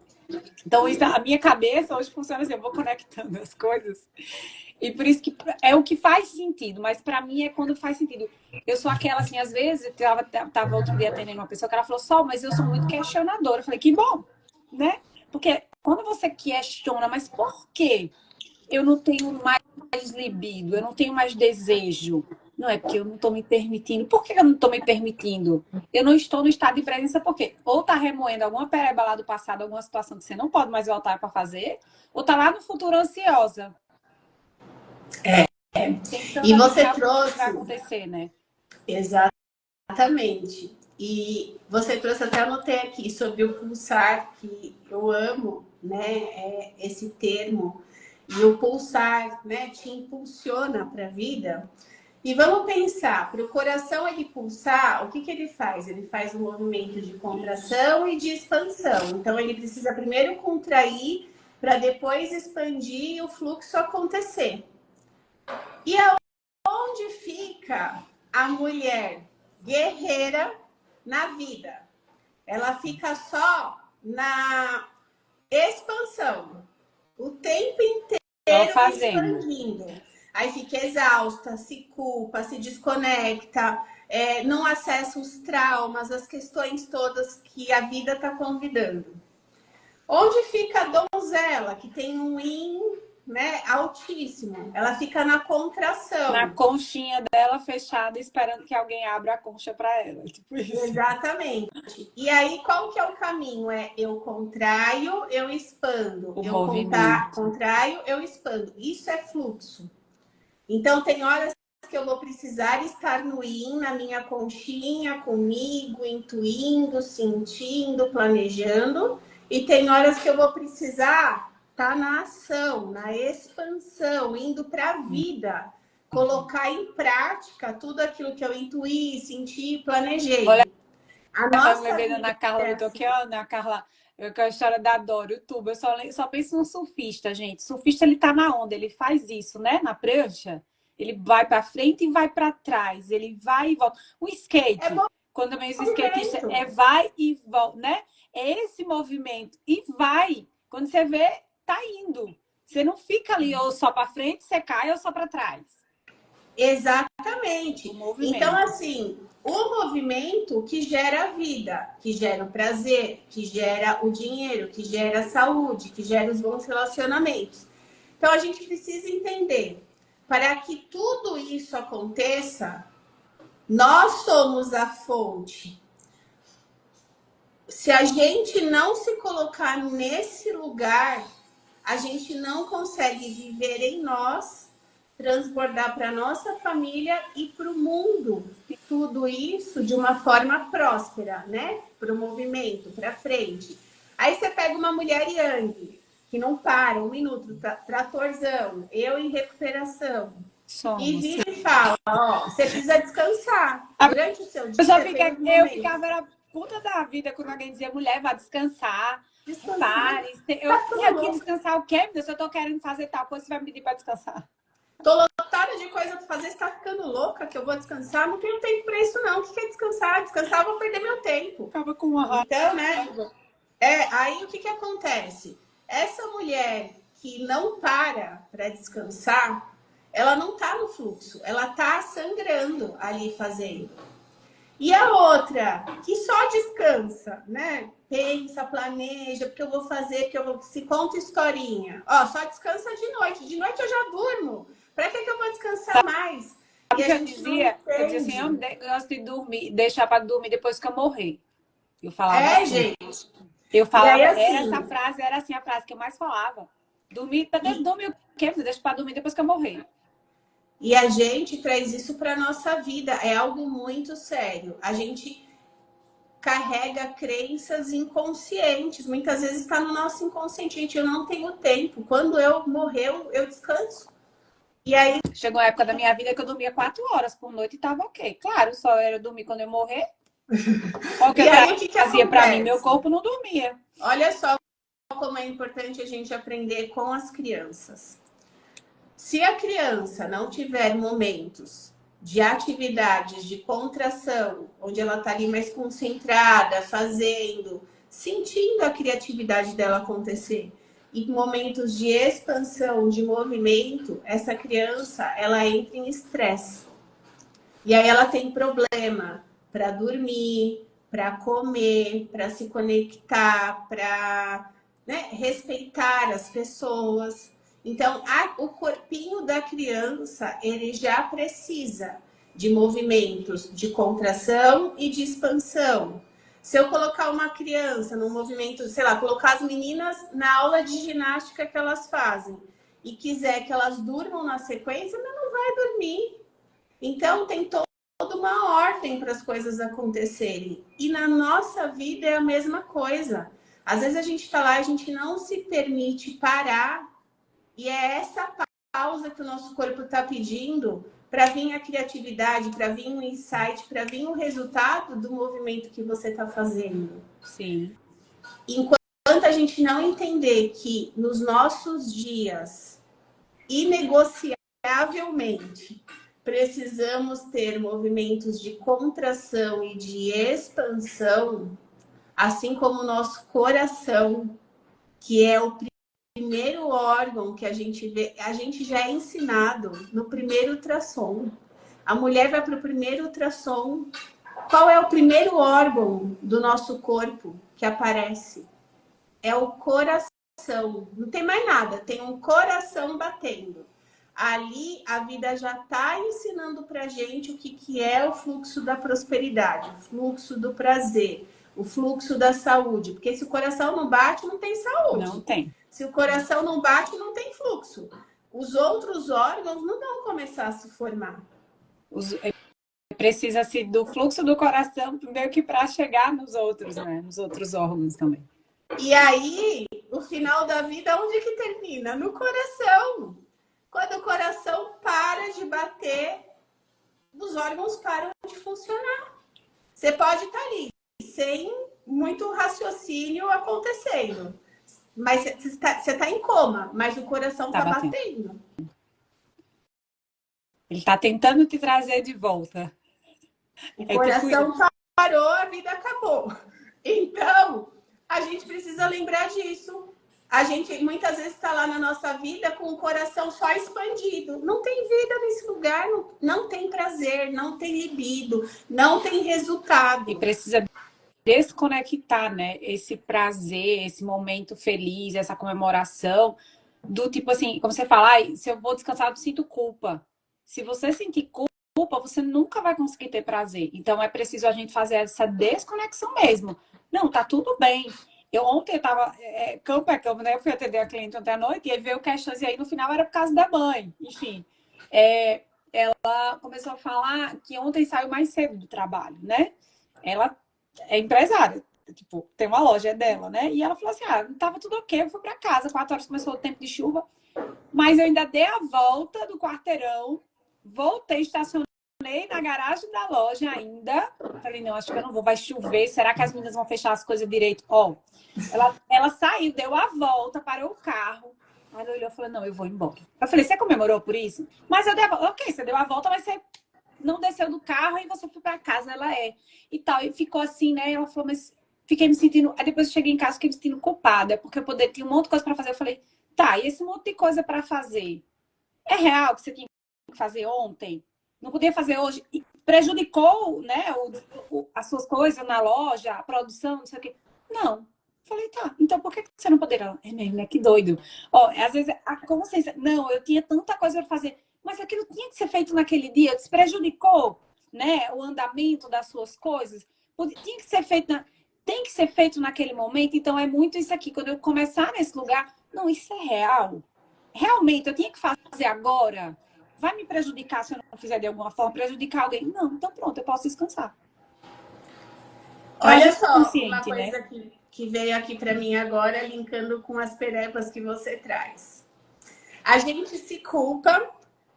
Então, isso, a minha cabeça hoje funciona assim, eu vou conectando as coisas. E por isso que é o que faz sentido, mas para mim é quando faz sentido. Eu sou aquela assim, às vezes, eu tava outro dia atendendo uma pessoa que ela falou, Sol, mas eu sou muito questionadora. Eu falei, que bom, né? Porque quando você questiona, mas por quê? Eu não tenho mais libido, eu não tenho mais desejo. Não é porque eu não estou me permitindo. Por que eu não estou me permitindo? Eu não estou no estado de presença porque ou está remoendo alguma pereba lá do passado, alguma situação que você não pode mais voltar para fazer, ou está lá no futuro ansiosa. Tem E tanta gente você realmente que vai trouxe, acontecer, né? exatamente, e você trouxe, até anotei aqui, sobre o pulsar, que eu amo, né, esse termo, e o pulsar, né, te impulsiona para a vida. E vamos pensar, para o coração ele pulsar, o que ele faz? Ele faz um movimento de contração e de expansão. Então, ele precisa primeiro contrair para depois expandir e o fluxo acontecer. E aonde fica a mulher guerreira na vida? Ela fica só na expansão, o tempo inteiro Fazendo. expandindo. Aí fica exausta, se culpa, se desconecta, não acessa os traumas, as questões todas que a vida está convidando. Onde fica a donzela, que tem um yin, né, altíssimo? Ela fica na Na contração. conchinha dela fechada, esperando que alguém abra a concha para ela. Tipo isso. Exatamente. E aí, qual que é o caminho? Eu contraio, eu expando. O Eu movimento. contraio, eu expando. Isso é fluxo. Então, tem horas que eu vou precisar estar no yin, na minha conchinha, comigo, intuindo, sentindo, planejando. E tem horas que eu vou precisar estar na ação, na expansão, indo para a vida, colocar em prática tudo aquilo que eu intuí, senti, Olha, planejei. A eu nossa lembrei da vida Ana Carla é assim. Vitor, Ana Carla, com a história da Dora, o tubo. Eu só penso no surfista, gente. O surfista, ele tá na onda, ele faz isso, né? Na prancha. Ele vai para frente e vai para trás. Ele vai e volta. O É skate, quando também os skatistas movimento. vai e volta, né? É esse movimento. E vai. Quando você vê, tá indo. Você não fica ali ou só para frente, você cai ou só para trás. O Exatamente. Então, movimento. assim, o movimento que gera a vida, que gera o prazer, que gera o dinheiro, que gera a saúde, que gera os bons relacionamentos. Então, a gente precisa entender, para que tudo isso aconteça, nós somos a fonte. Se a gente não se colocar nesse lugar, a gente não consegue viver em nós, transbordar para nossa família e para o mundo. Tudo isso de uma forma próspera, né? Para o movimento, para frente. Aí você pega uma mulher Yang, que não para um minuto, tratorzão, eu em recuperação, e Somos. vira e fala, ó, você precisa descansar. Durante o seu dia tem os Eu momentos. ficava era puta da vida quando alguém dizia, mulher, vá descansar, Descansar. pare. Tá Eu ficando aqui louco. descansar o quê? Se eu tô querendo fazer tal coisa, você vai me pedir pra descansar. Tô lotada de coisa pra fazer, você tá ficando louca que eu vou descansar? Não tenho tempo pra isso, não. O que é descansar? Descansar, eu vou perder meu tempo. Ficava com uma Então, né? raiva. Aí o que acontece? Essa mulher que não para descansar, ela não tá no fluxo, ela tá sangrando ali fazendo. E a outra, que só descansa, né? Pensa, planeja, porque eu vou fazer, porque eu vou. Se conta historinha. Ó, só descansa de noite. De noite eu já durmo. Pra que eu vou descansar mais? E Sabe o a que eu gente não dizia? Eu dizia assim, entende. eu gosto de dormir, deixar pra dormir depois que eu morrer. Eu falava É, assim. gente. Eu E aí, falava, assim, era assim a frase que eu mais falava. Dormir, dormir o quê? Deixa pra dormir depois que eu morrer. e a gente traz isso pra nossa vida. É algo muito sério. A gente carrega crenças inconscientes. Muitas vezes está no nosso inconsciente. Gente, eu não tenho tempo. Quando eu morrer, eu descanso. E aí, Chegou a época da minha vida que eu dormia 4 horas por noite e tava ok. Claro, só era dormir quando eu morrer. Qual que e eu aí o que fazia pra mim? Meu acontece? corpo não dormia. Olha só como é importante a gente aprender com as crianças. Se a criança não tiver momentos de atividades de contração, onde ela está ali mais concentrada, fazendo, sentindo a criatividade dela acontecer, e momentos de expansão, de movimento, essa criança ela entra em estresse. E aí ela tem problema para dormir, para comer, para se conectar, para, né, respeitar as pessoas. Então, o corpinho da criança, ele já precisa de movimentos de contração e de expansão. Se eu colocar uma criança no movimento, sei lá, colocar as meninas na aula de ginástica que elas fazem e quiser que elas durmam na sequência, ela não vai dormir. Então, tem toda uma ordem para as coisas acontecerem. E na nossa vida é a mesma coisa. Às vezes a gente está lá, a gente não se permite parar, e é essa pausa que o nosso corpo está pedindo para vir a criatividade, para vir o insight, para vir o resultado do movimento que você está fazendo. Sim. Enquanto a gente não entender que nos nossos dias, inegociavelmente, precisamos ter movimentos de contração e de expansão, assim como o nosso coração, que é o primeiro órgão que a gente vê, a gente já é ensinado no primeiro ultrassom. A mulher vai para o primeiro ultrassom. Qual é o primeiro órgão do nosso corpo que aparece? É o coração. Não tem mais nada, tem um coração batendo. Ali a vida já está ensinando para gente o que é o fluxo da prosperidade, o fluxo do prazer, o fluxo da saúde. Porque se o coração não bate, não tem Não saúde. tem. Se o coração não bate, não tem fluxo. Os outros órgãos não vão começar a se formar. Precisa-se do fluxo do coração meio que para chegar nos outros, né? Nos outros órgãos também. E aí, o final da vida, onde que termina? No coração. Quando o coração para de bater, os órgãos param de funcionar. Você pode estar ali, sem muito raciocínio acontecendo. Mas você está em coma, mas o coração Tá está batendo. batendo. Ele tá tentando te trazer de volta. O É tipo coração isso. parou, a vida acabou. Então, a gente precisa lembrar disso. A gente muitas vezes está lá na nossa vida com o coração só expandido. Não tem vida nesse lugar, não tem prazer, não tem libido, não tem E resultado. precisa desconectar, né? Esse prazer, esse momento feliz, essa comemoração, do tipo assim, como você fala, se eu vou descansar, eu sinto culpa. Se você sentir culpa, você nunca vai conseguir ter prazer. Então é preciso a gente fazer essa desconexão mesmo. Não, tá tudo bem. Ontem eu tava, campo é campo, né? Eu fui atender a cliente ontem à noite e aí veio questões, e aí no final era por causa da mãe. Enfim, ela começou a falar que ontem saiu mais cedo do trabalho, né? Ela é empresária, tipo, tem uma loja, é dela, né? E ela falou assim: tava tudo ok, eu fui pra casa, 4 horas começou o tempo de chuva, mas eu ainda dei a volta do quarteirão, voltei, estacionei na garagem da loja ainda. Falei, não, acho que eu não vou, vai chover, será que as meninas vão fechar as coisas direito? Ó, ela saiu, deu a volta, parou o carro. Aí ela olhou e falou, não, eu vou embora. Eu falei, você comemorou por isso? Mas eu dei a volta. Ok, você deu a volta, mas você não desceu do carro e você foi pra casa, ela e tal. E ficou assim, né? Ela falou, mas fiquei me sentindo. Aí depois eu cheguei em casa, fiquei me sentindo culpada, porque eu tinha um monte de coisa pra fazer. Eu falei, tá, e esse monte de coisa pra fazer? É real que você tinha que fazer ontem? Não podia fazer hoje? E prejudicou, né, as suas coisas na loja, a produção, não sei o quê. Não. Falei, tá, então por que você não poderia? É mesmo, né? Que doido. Ó, às vezes a consciência, não, eu tinha tanta coisa para fazer, mas aquilo tinha que ser feito naquele dia, desprejudicou, né, o andamento das suas coisas. Tinha que ser feito tem que ser feito naquele momento, então é muito isso aqui. Quando eu começar nesse lugar, não, isso é real. Realmente, eu tinha que fazer agora? Vai me prejudicar se eu não fizer de alguma forma? Prejudicar alguém? Não, então pronto, eu posso descansar. Pra Olha gente só, uma consciente, né? coisa que veio aqui para mim agora, linkando com as perebas que você traz. A gente se culpa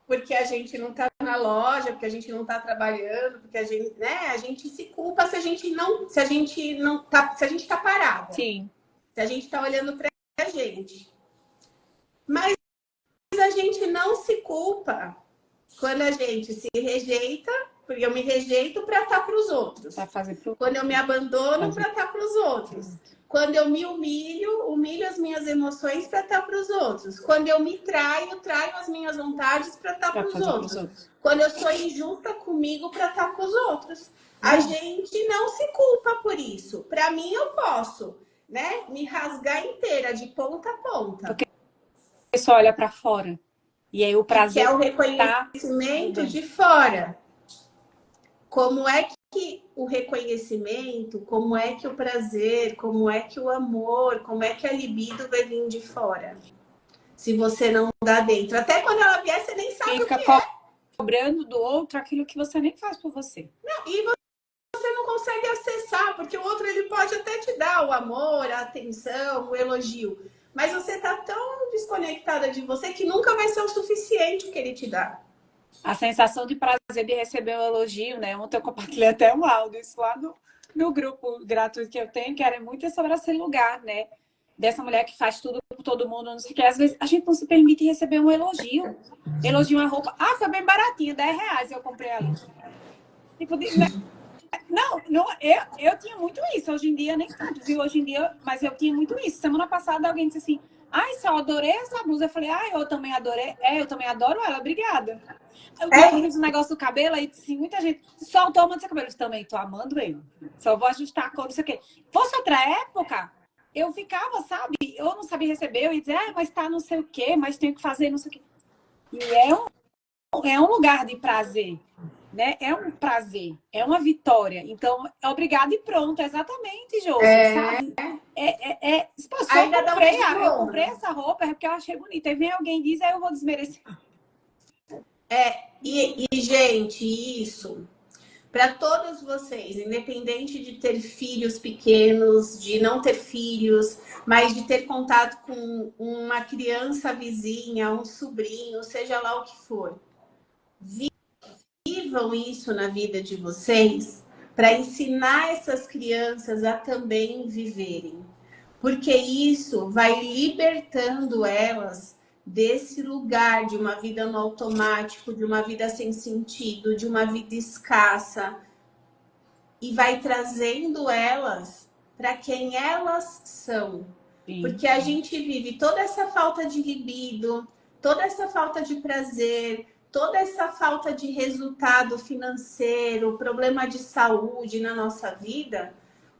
porque a gente não está na loja, porque a gente não está trabalhando, porque a gente se culpa se a gente não tá, se a gente está parada, Sim. se a gente está olhando para a gente. Mas a gente não se culpa quando a gente se rejeita, porque eu me rejeito para estar para os outros. Pra fazer pro... Quando eu me abandono para estar para os outros. Quando eu me humilho as minhas emoções para estar para os outros. Quando eu me traio as minhas vontades para estar para os outros. Quando eu sou injusta comigo para estar com os outros. A gente não se culpa por isso. Para mim, eu posso, né, me rasgar inteira, de ponta a ponta. Porque a pessoa olha para fora. E aí o prazer que é o reconhecimento de fora. Como é que o reconhecimento, como é que o prazer, como é que o amor, como é que a libido vai vir de fora? Se você não dá dentro. Até quando ela vier, você nem sabe o que é. Cobrando do outro aquilo que você nem faz por você. Não, e você não consegue acessar, porque o outro ele pode até te dar o amor, a atenção, o elogio. Mas você está tão desconectada de você que nunca vai ser o suficiente o que ele te dá. A sensação de prazer de receber um elogio, né? Ontem eu compartilhei até um áudio, isso lá no grupo gratuito que eu tenho, que era muito sobre esse lugar, né? Dessa mulher que faz tudo por todo mundo, não sei o que. Às vezes a gente não se permite receber um elogio. Elogio uma roupa. Foi bem baratinha, R$10 eu comprei ali. Tipo, não, eu tinha muito isso. Hoje em dia, nem tanto, viu? Hoje em dia, mas eu tinha muito isso. Semana passada alguém disse assim, só adorei essa blusa. Eu falei, eu também adorei. Eu também adoro ela, obrigada. Eu fiz um negócio do cabelo, aí assim, muita gente só toma seu cabelo. Eu também tô amando ele. Só vou ajustar a cor, não sei o quê. Fosse outra época, eu ficava, sabe? Eu não sabia receber, eu ia dizer, mas tá não sei o quê, mas tenho que fazer não sei o quê. E é um lugar de prazer, né? É um prazer, é uma vitória. Então, obrigada e pronto, exatamente, Josi, sabe? Eu comprei essa roupa porque eu achei bonita. Aí vem alguém e diz, eu vou desmerecer. E gente, isso, para todos vocês, independente de ter filhos pequenos, de não ter filhos, mas de ter contato com uma criança vizinha, um sobrinho, seja lá o que for. Vivam isso na vida de vocês para ensinar essas crianças a também viverem. Porque isso vai libertando elas desse lugar de uma vida no automático, de uma vida sem sentido, de uma vida escassa, e vai trazendo elas para quem elas são. Sim. Porque a gente vive toda essa falta de libido, toda essa falta de prazer, toda essa falta de resultado financeiro, problema de saúde na nossa vida,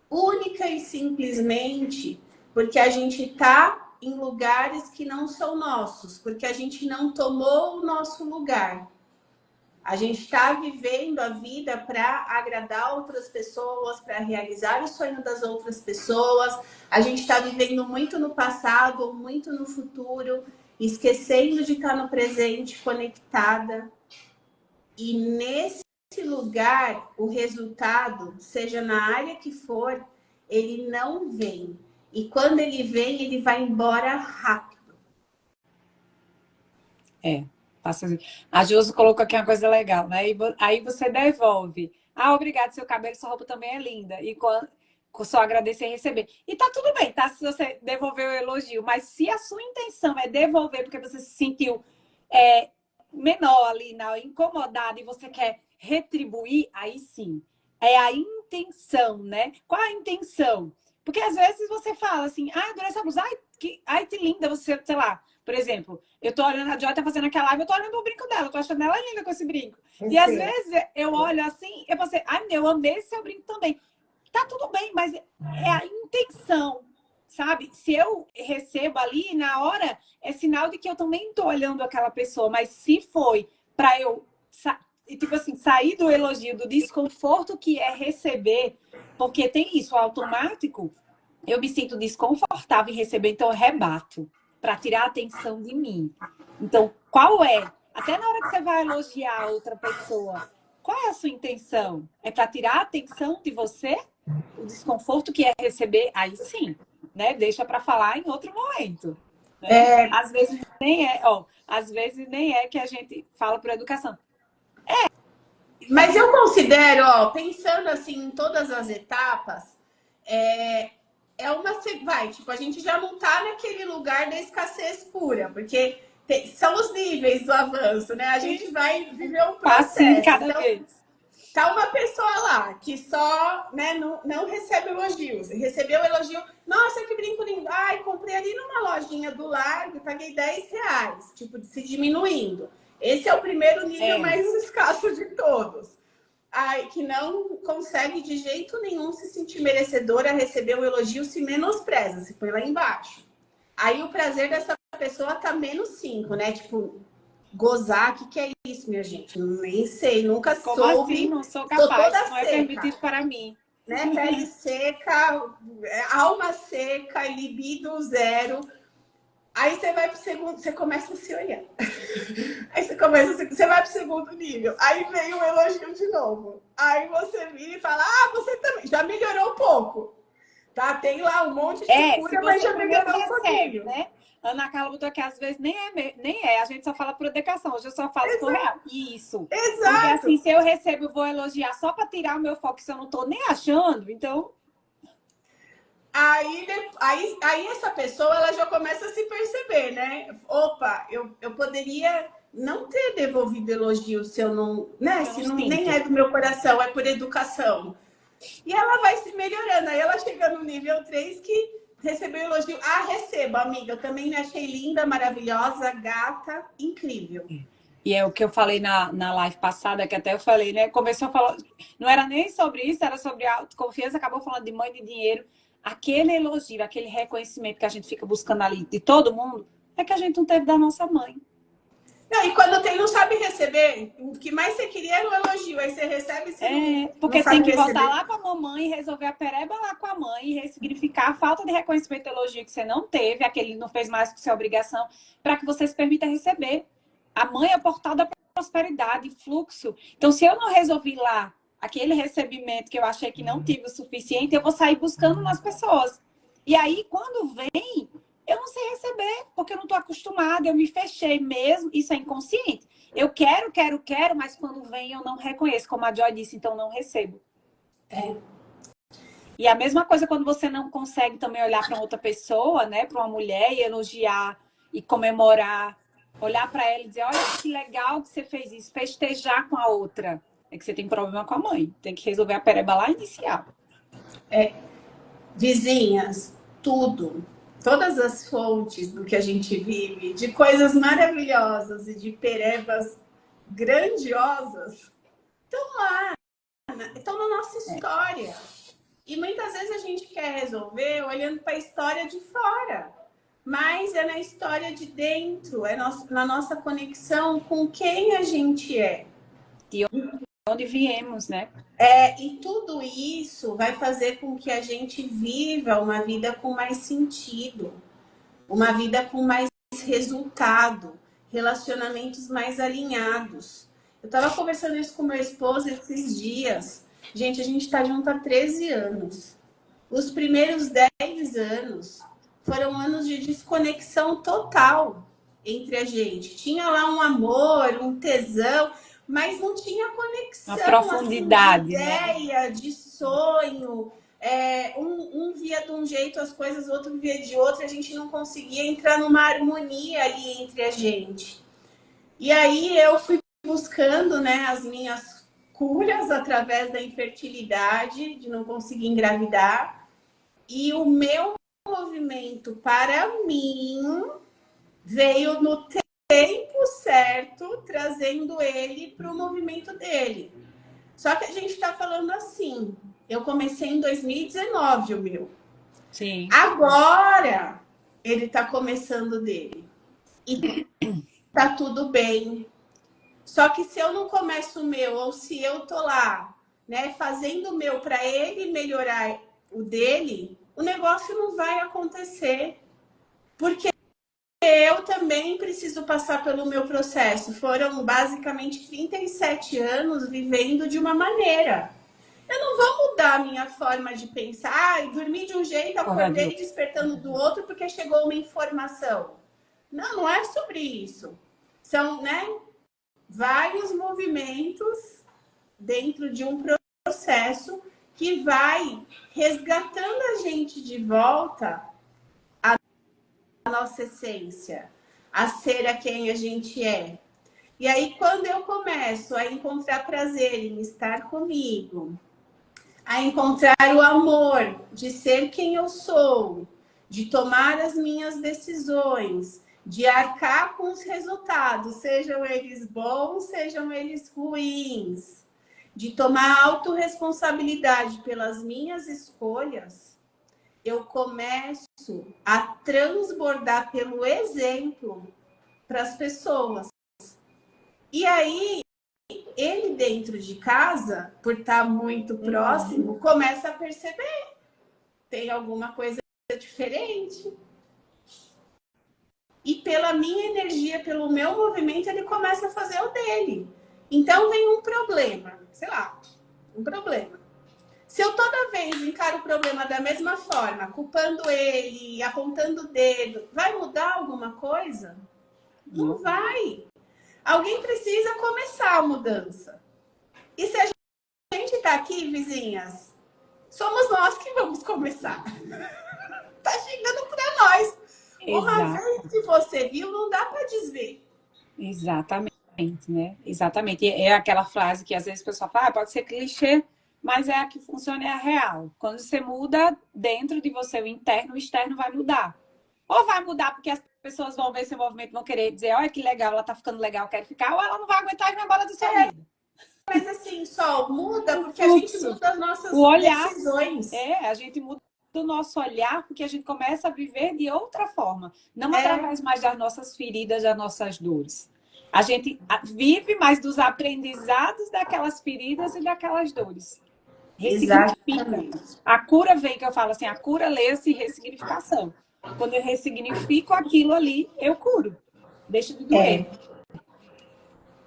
única e simplesmente porque a gente está em lugares que não são nossos, porque a gente não tomou o nosso lugar. A gente está vivendo a vida para agradar outras pessoas, para realizar o sonho das outras pessoas. A gente está vivendo muito no passado, muito no futuro, esquecendo de estar no presente, conectada. E nesse lugar, o resultado, seja na área que for, ele não vem. E quando ele vem, ele vai embora rápido. A Josi colocou aqui uma coisa legal, né? Aí você devolve. Ah, obrigado, seu cabelo, sua roupa também é linda. E só agradecer e receber. E tá tudo bem, tá? Se você devolver o elogio. Mas se a sua intenção é devolver porque você se sentiu menor ali, incomodada, e você quer retribuir, aí sim. É a intenção, né? Qual a intenção? Porque às vezes você fala assim, adorei essa blusa, ai, que linda, você, sei lá, por exemplo, eu tô olhando, a Joy tá fazendo aquela live, eu tô olhando o brinco dela, eu tô achando ela linda com esse brinco. E às vezes eu olho assim, eu pensei, eu amei esse seu brinco também. Tá tudo bem, mas é a intenção, sabe? Se eu recebo ali, na hora, é sinal de que eu também tô olhando aquela pessoa, mas se foi pra eu, tipo assim, sair do elogio, do desconforto que é receber, porque tem isso, o automático, eu me sinto desconfortável em receber, então eu rebato para tirar a atenção de mim. Então, qual é? Até na hora que você vai elogiar outra pessoa, qual é a sua intenção? É para tirar a atenção de você? O desconforto que é receber? Aí sim, né? Deixa para falar em outro momento. Né? Às vezes nem às vezes nem é que a gente fala por educação. Mas eu considero, pensando assim em todas as etapas, tipo, a gente já não tá naquele lugar da escassez pura, porque são os níveis do avanço, né? A gente vai viver um processo. Passinho cada vez. Tá uma pessoa lá que só, né, não recebe elogios. Recebeu elogio, nossa, que brinco lindo. Ai, comprei ali numa lojinha do Largo e paguei R$10, tipo, se diminuindo. Esse é o primeiro nível mais escasso de todos. Ai, que não consegue de jeito nenhum se sentir merecedora, receber um elogio, se menospreza, se põe lá embaixo. Aí o prazer dessa pessoa tá -5, né? Tipo, gozar, o que é isso, minha gente? Nem sei, nunca Como soube. Assim? Não sou capaz, toda não é permitido para mim. Né? Pele seca, alma seca, libido zero. Aí você vai pro segundo, você começa a se olhar. Aí você vai pro segundo nível. Aí vem o elogio de novo. Aí você vira e fala, você também. Já melhorou um pouco. Tá? Tem lá um monte de cura, mas já melhorou um pouquinho. Né? Ana Carla botou aqui, às vezes nem é. A gente só fala por educação. Hoje eu só falo por real. Isso. Exato. Porque assim, se eu recebo, eu vou elogiar só para tirar o meu foco, se eu não tô nem achando, então... Aí essa pessoa, ela já começa a se perceber, né? Opa, eu poderia não ter devolvido elogio se eu não... né? Se não, nem é do meu coração, é por educação. E ela vai se melhorando. Aí ela chega no nível 3 que recebeu elogio. Receba, amiga. Eu também me achei linda, maravilhosa, gata, incrível. E é o que eu falei na live passada, que até eu falei, né? Começou a falar... Não era nem sobre isso, era sobre autoconfiança. Acabou falando de mãe de dinheiro. Aquele elogio, aquele reconhecimento que a gente fica buscando ali de todo mundo, é que a gente não teve da nossa mãe. Não, e quando não sabe receber, o que mais você queria era um elogio. Aí você recebe, você porque tem que voltar lá com a mamãe e resolver a pereba lá com a mãe e ressignificar a falta de reconhecimento e elogio que você não teve, aquele não fez mais que sua obrigação, para que você se permita receber. A mãe é o portal da prosperidade, fluxo. Então, se eu não resolvi lá aquele recebimento que eu achei que não tive o suficiente, eu vou sair buscando nas pessoas. E aí, quando vem, eu não sei receber, porque eu não estou acostumada, eu me fechei mesmo, isso é inconsciente. Eu quero, mas quando vem eu não reconheço, como a Joy disse, então não recebo. E a mesma coisa quando você não consegue também olhar para outra pessoa, né, para uma mulher e elogiar e comemorar, olhar para ela e dizer, olha que legal que você fez isso, festejar com a outra. É que você tem problema com a mãe, tem que resolver a pereba lá inicial. Vizinhas, tudo, todas as fontes do que a gente vive, de coisas maravilhosas e de perebas grandiosas, estão lá, estão na nossa história. E muitas vezes a gente quer resolver olhando para a história de fora, mas é na história de dentro, é na nossa conexão com quem a gente é. De onde viemos, né? E tudo isso vai fazer com que a gente viva uma vida com mais sentido, uma vida com mais resultado, relacionamentos mais alinhados. Eu estava conversando isso com meu esposo esses dias. Gente, a gente está junto há 13 anos. Os primeiros 10 anos foram anos de desconexão total entre a gente. Tinha lá um amor, um tesão, mas não tinha conexão. Uma profundidade, assim, de ideia, de sonho. Um via de um jeito as coisas, o outro via de outro. A gente não conseguia entrar numa harmonia ali entre a gente. E aí eu fui buscando, né, as minhas curas através da infertilidade, de não conseguir engravidar. E o meu movimento para mim veio no tempo certo, trazendo ele para o movimento dele. Só que a gente está falando assim, eu comecei em 2019 o meu. Sim. Agora ele está começando dele. E tá tudo bem. Só que se eu não começo o meu, ou se eu tô lá, né, fazendo o meu para ele melhorar o dele, o negócio não vai acontecer. Porque eu também preciso passar pelo meu processo. Foram basicamente 37 anos vivendo de uma maneira. Eu não vou mudar a minha forma de pensar e dormir de um jeito, acordei despertando do outro porque chegou uma informação. Não, não é sobre isso. São, né, vários movimentos dentro de um processo que vai resgatando a gente de volta à nossa essência, a ser a quem a gente é. E aí, quando eu começo a encontrar prazer em estar comigo, a encontrar o amor de ser quem eu sou, de tomar as minhas decisões, de arcar com os resultados, sejam eles bons, sejam eles ruins, de tomar autorresponsabilidade pelas minhas escolhas, eu começo a transbordar pelo exemplo para as pessoas. E aí, ele dentro de casa, por estar muito próximo, começa a perceber. Tem alguma coisa diferente. E pela minha energia, pelo meu movimento, ele começa a fazer o dele. Então vem um problema, sei lá, um problema. Se eu toda vez encaro o problema da mesma forma, culpando ele, apontando o dedo, vai mudar alguma coisa? Não vai. Alguém precisa começar a mudança. E se a gente está aqui, vizinhas, somos nós que vamos começar. Tá chegando para nós. Uma vez que você viu, não dá para desver. Exatamente, né? Exatamente. É aquela frase que às vezes o pessoal fala, pode ser clichê, mas é a que funciona, é a real. Quando você muda dentro de você, o interno, o externo vai mudar. Ou vai mudar porque as pessoas vão ver seu movimento, vão querer dizer, olha que legal, ela tá ficando legal, quero ficar, ou ela não vai aguentar e vai embora da sua vida. Mas assim, Sol, muda porque a gente muda as nossas decisões. A gente muda o nosso olhar porque a gente começa a viver de outra forma. Não através mais das nossas feridas, das nossas dores. A gente vive mais dos aprendizados daquelas feridas e daquelas dores. Ressignifica. A cura vem, que eu falo assim, a cura lê-se ressignificação. Quando eu ressignifico aquilo ali, eu curo. Deixa de doer.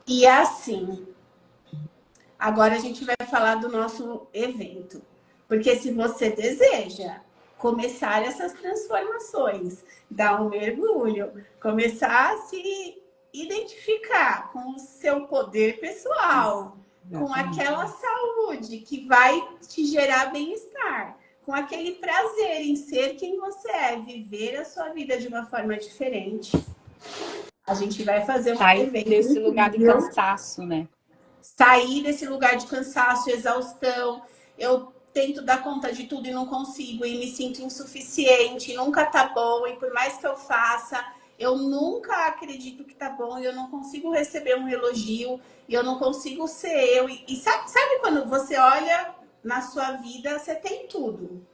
E assim, Agora a gente vai falar do nosso evento. Porque se você deseja começar essas transformações, dar um mergulho, começar a se identificar com o seu poder pessoal, com aquela saúde que vai te gerar bem-estar, com aquele prazer em ser quem você é, viver a sua vida de uma forma diferente. A gente vai fazer um evento desse lugar de cansaço, né? Sair desse lugar de cansaço, exaustão. Eu tento dar conta de tudo e não consigo, e me sinto insuficiente, nunca tá bom, e por mais que eu faça, eu nunca acredito que tá bom, e eu não consigo receber um elogio, e eu não consigo ser eu. E sabe quando você olha na sua vida, você tem tudo,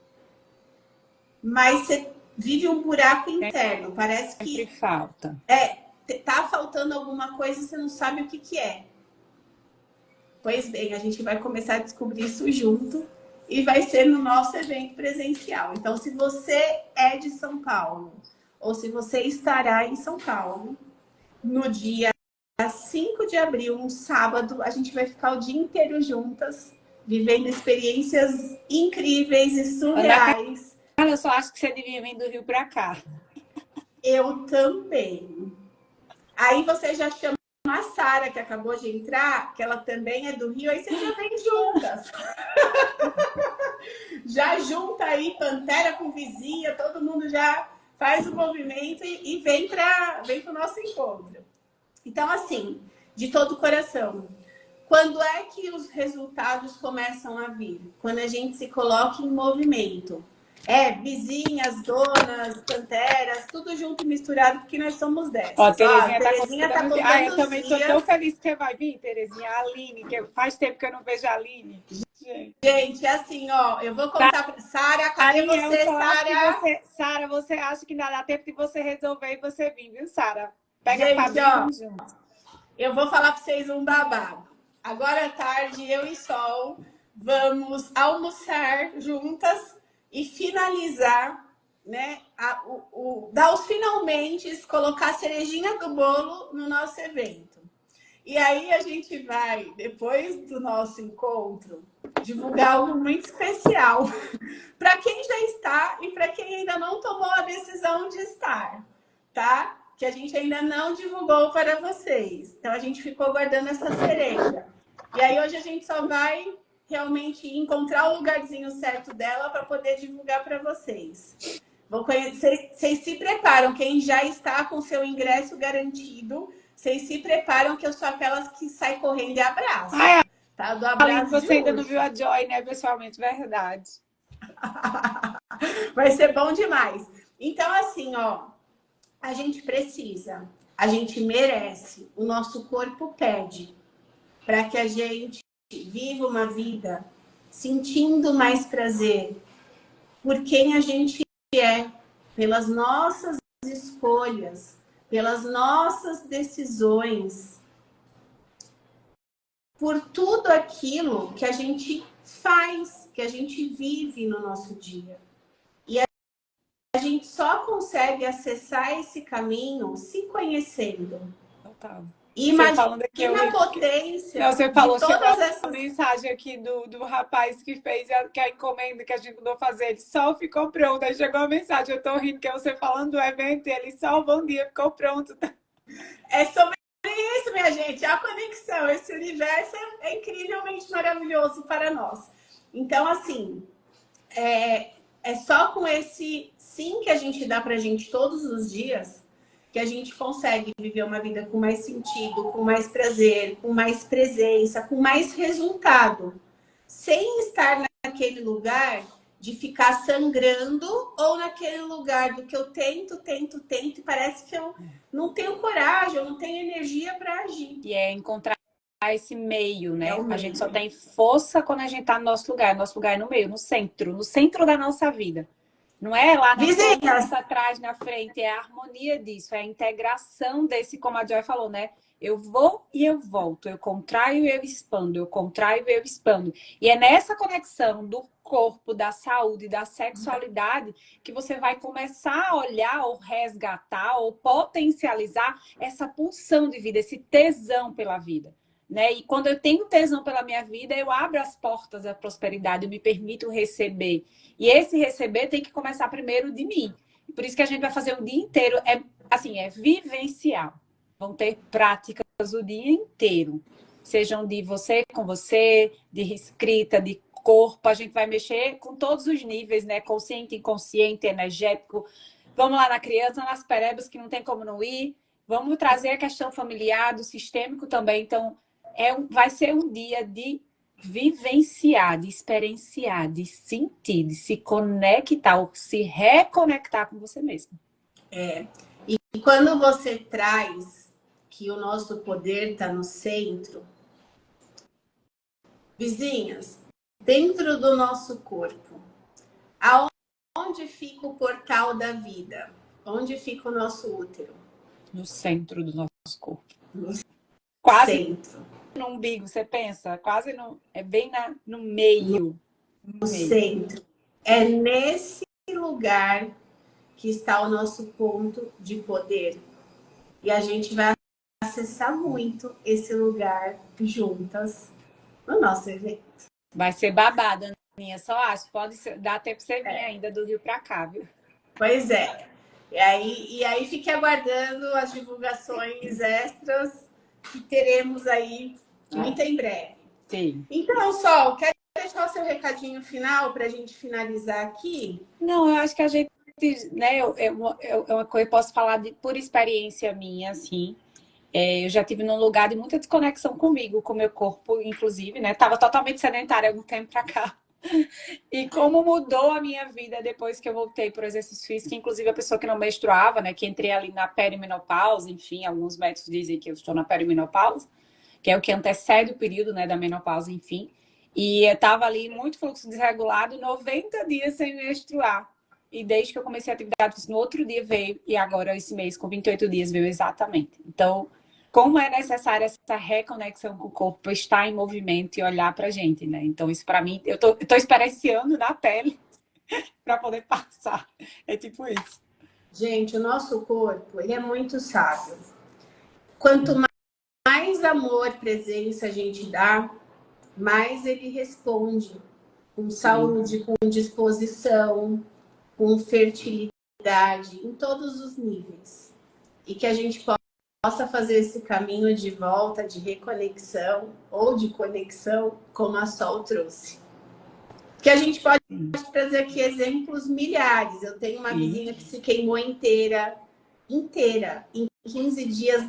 mas você vive um buraco interno, parece que sempre falta. Tá faltando alguma coisa e você não sabe o que que é. Pois bem, a gente vai começar a descobrir isso junto e vai ser no nosso evento presencial. Então, se você é de São Paulo ou se você estará em São Paulo, no dia 5 de abril, um sábado, a gente vai ficar o dia inteiro juntas, vivendo experiências incríveis e surreais. Ana, eu só acho que você devia vir do Rio para cá. Eu também. Aí você já chama a Sara, que acabou de entrar, que ela também é do Rio, aí você já vem juntas. Já junta aí Pantera com vizinha, todo mundo já faz o movimento e vem para o nosso encontro. Então, assim, de todo o coração, quando é que os resultados começam a vir? Quando a gente se coloca em movimento. Vizinhas, donas, panteras, tudo junto e misturado, porque nós somos dessas. Ó, Terezinha tá contando eu também estou tão feliz que você vai vir, Terezinha. A Aline, que faz tempo que eu não vejo a Aline. Gente, assim, ó, eu vou contar pra Sara, cadê você, Sara? Sara, você acha que ainda dá tempo de você resolver e você vir, viu, Sara? Pega gente, a Fabinho junto. Eu vou falar para vocês um babado. Agora à tarde, eu e Sol vamos almoçar juntas e finalizar, né? Dar os finalmente, colocar a cerejinha do bolo no nosso evento. E aí a gente vai, depois do nosso encontro, divulgar algo muito especial para quem já está e para quem ainda não tomou a decisão de estar, tá? Que a gente ainda não divulgou para vocês. Então a gente ficou guardando essa cereja. E aí hoje a gente só vai realmente encontrar o lugarzinho certo dela para poder divulgar para vocês. Vão conhecer, vocês se preparam, quem já está com seu ingresso garantido, vocês se preparam que eu sou aquelas que sai correndo e abraço. Tá? Do abraço você ainda não viu a Joy, né? Pessoalmente, verdade. Vai ser bom demais. Então, assim, ó, a gente precisa, a gente merece, o nosso corpo pede para que a gente viva uma vida sentindo mais prazer por quem a gente é, pelas nossas escolhas, pelas nossas decisões, por tudo aquilo que a gente faz, que a gente vive no nosso dia. E a gente só consegue acessar esse caminho se conhecendo. Total. E imagina a potência. Não, você falou, de todas essas a mensagem aqui do rapaz que fez que a encomenda que a gente mandou fazer, ele só ficou pronto. Aí chegou a mensagem, eu tô rindo que é você falando do evento, e ele só bom dia, ficou pronto. É sobre isso, minha gente, a conexão. Esse universo é incrivelmente maravilhoso para nós. Então, assim, é só com esse sim que a gente dá pra gente todos os dias que a gente consegue viver uma vida com mais sentido, com mais prazer, com mais presença, com mais resultado, sem estar naquele lugar de ficar sangrando ou naquele lugar do que eu tento e parece que eu não tenho coragem, eu não tenho energia para agir. E é encontrar esse meio, né? A gente só tem força quando a gente tá no nosso lugar. Nosso lugar é no meio, no centro da nossa vida. Não é lá na frente, atrás, na frente, é a harmonia disso, é a integração desse, como a Joy falou, né? Eu vou e eu volto, eu contraio e eu expando, eu contraio e eu expando. E é nessa conexão do corpo, da saúde, da sexualidade, que você vai começar a olhar ou resgatar ou potencializar essa pulsão de vida, esse tesão pela vida. né? E quando eu tenho tesão pela minha vida, eu abro as portas da prosperidade, eu me permito receber. E esse receber tem que começar primeiro de mim. Por isso que a gente vai fazer o dia inteiro, é vivencial. Vão ter práticas o dia inteiro. Sejam de você com você, de escrita, de corpo. A gente vai mexer com todos os níveis, né? Consciente, inconsciente, energético. Vamos lá na criança, nas perebas, que não tem como não ir. Vamos trazer a questão familiar, do sistêmico também. Então, vai ser um dia de vivenciar, de experienciar, de sentir, de se conectar, ou se reconectar com você mesmo. E quando você traz que o nosso poder está no centro, vizinhas, dentro do nosso corpo, aonde fica o portal da vida? Onde fica o nosso útero? No centro do nosso corpo. No Quase centro. no umbigo, você pensa? Quase no, é bem no meio. No centro. É nesse lugar que está o nosso ponto de poder. E a gente vai acessar muito esse lugar juntas no nosso evento. Vai ser babado, Aninha. Só acho. Dar tempo pra você vir ainda do Rio pra cá, viu? Pois é. E aí fique aguardando as divulgações extras que teremos aí muito em breve. Sim. Então, Sol, quer deixar o seu recadinho final para a gente finalizar aqui? Não, eu acho que a gente, né, uma coisa eu posso falar por experiência minha, assim. Eu já tive num lugar de muita desconexão comigo, com o meu corpo, inclusive, né? Tava totalmente sedentária há algum tempo pra cá. E como mudou a minha vida depois que eu voltei para o exercício físico, inclusive a pessoa que não menstruava, né? Que entrei ali na perimenopausa, enfim, alguns médicos dizem que eu estou na perimenopausa, que é o que antecede o período, né, da menopausa, enfim. E eu tava ali muito fluxo desregulado, 90 dias sem menstruar. E desde que eu comecei a atividade física, no outro dia veio, e agora esse mês, com 28 dias, veio exatamente. Então, como é necessária essa reconexão com o corpo, estar em movimento e olhar pra gente, né? Então, isso pra mim, eu tô experienciando na pele para poder passar. É tipo isso. Gente, o nosso corpo, ele é muito sábio. Quanto mais amor, presença a gente dá, mais ele responde com saúde, com disposição, com fertilidade, em todos os níveis. E que a gente possa fazer esse caminho de volta, de reconexão ou de conexão, como a Sol trouxe. Que a gente pode trazer aqui exemplos milhares. Eu tenho uma vizinha que se queimou inteira. Em 15 dias,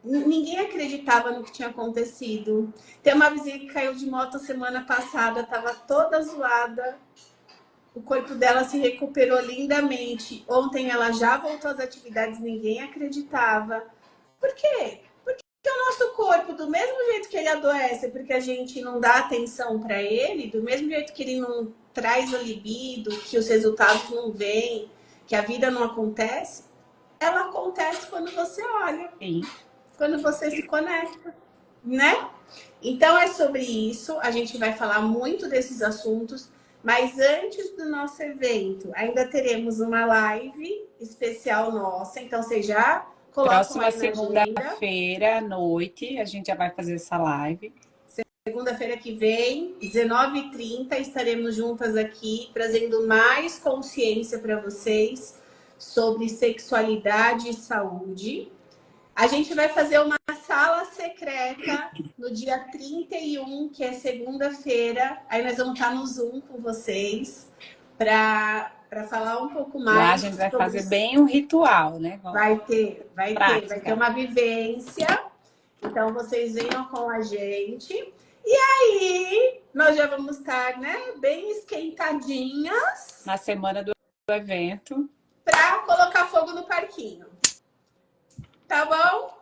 ninguém acreditava no que tinha acontecido. Tem uma vizinha que caiu de moto semana passada, estava toda zoada. O corpo dela se recuperou lindamente. Ontem ela já voltou às atividades, ninguém acreditava. Por quê? Porque o nosso corpo, do mesmo jeito que ele adoece, porque a gente não dá atenção para ele, do mesmo jeito que ele não traz o libido, que os resultados não vêm, que a vida não acontece, ela acontece quando você olha, quando você se conecta, né? Então é sobre isso, a gente vai falar muito desses assuntos. Mas antes do nosso evento, ainda teremos uma live especial nossa. Então, vocês já colocam próxima segunda-feira à noite, a gente já vai fazer essa live. Segunda-feira que vem, 19h30, estaremos juntas aqui, trazendo mais consciência para vocês sobre sexualidade e saúde. A gente vai fazer uma sala secreta no dia 31, que é segunda-feira. Aí nós vamos estar no Zoom com vocês para falar um pouco mais. Lá a gente vai fazer bem um ritual, né? Vai ter uma vivência. Então vocês venham com a gente. E aí nós já vamos estar, né, bem esquentadinhas na semana do evento para colocar fogo no parquinho. Tá bom?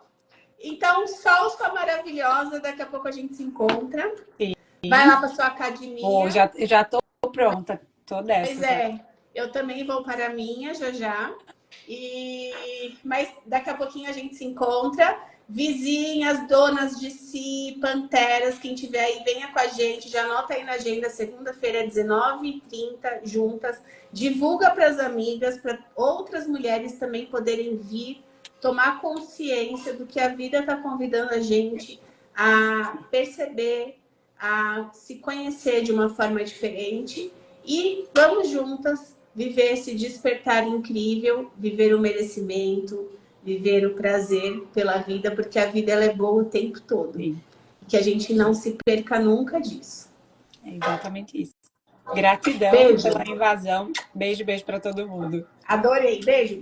Então, Sol, sua maravilhosa. Daqui a pouco a gente se encontra. Sim. Vai lá para sua academia. Já tô pronta. Tô dessa. Pois é. Eu também vou para a minha já. Mas daqui a pouquinho a gente se encontra. Vizinhas, donas de si, panteras, quem tiver aí, venha com a gente. Já anota aí na agenda, segunda-feira, 19h30, juntas. Divulga para as amigas, para outras mulheres também poderem vir. Tomar consciência do que a vida está convidando a gente a perceber, a se conhecer de uma forma diferente e vamos juntas viver esse despertar incrível, viver o merecimento, viver o prazer pela vida, porque a vida ela é boa o tempo todo. Sim. Que a gente não se perca nunca disso. É exatamente isso. Gratidão Beijo. pela invasão. Beijo, beijo para todo mundo. Adorei. Beijo.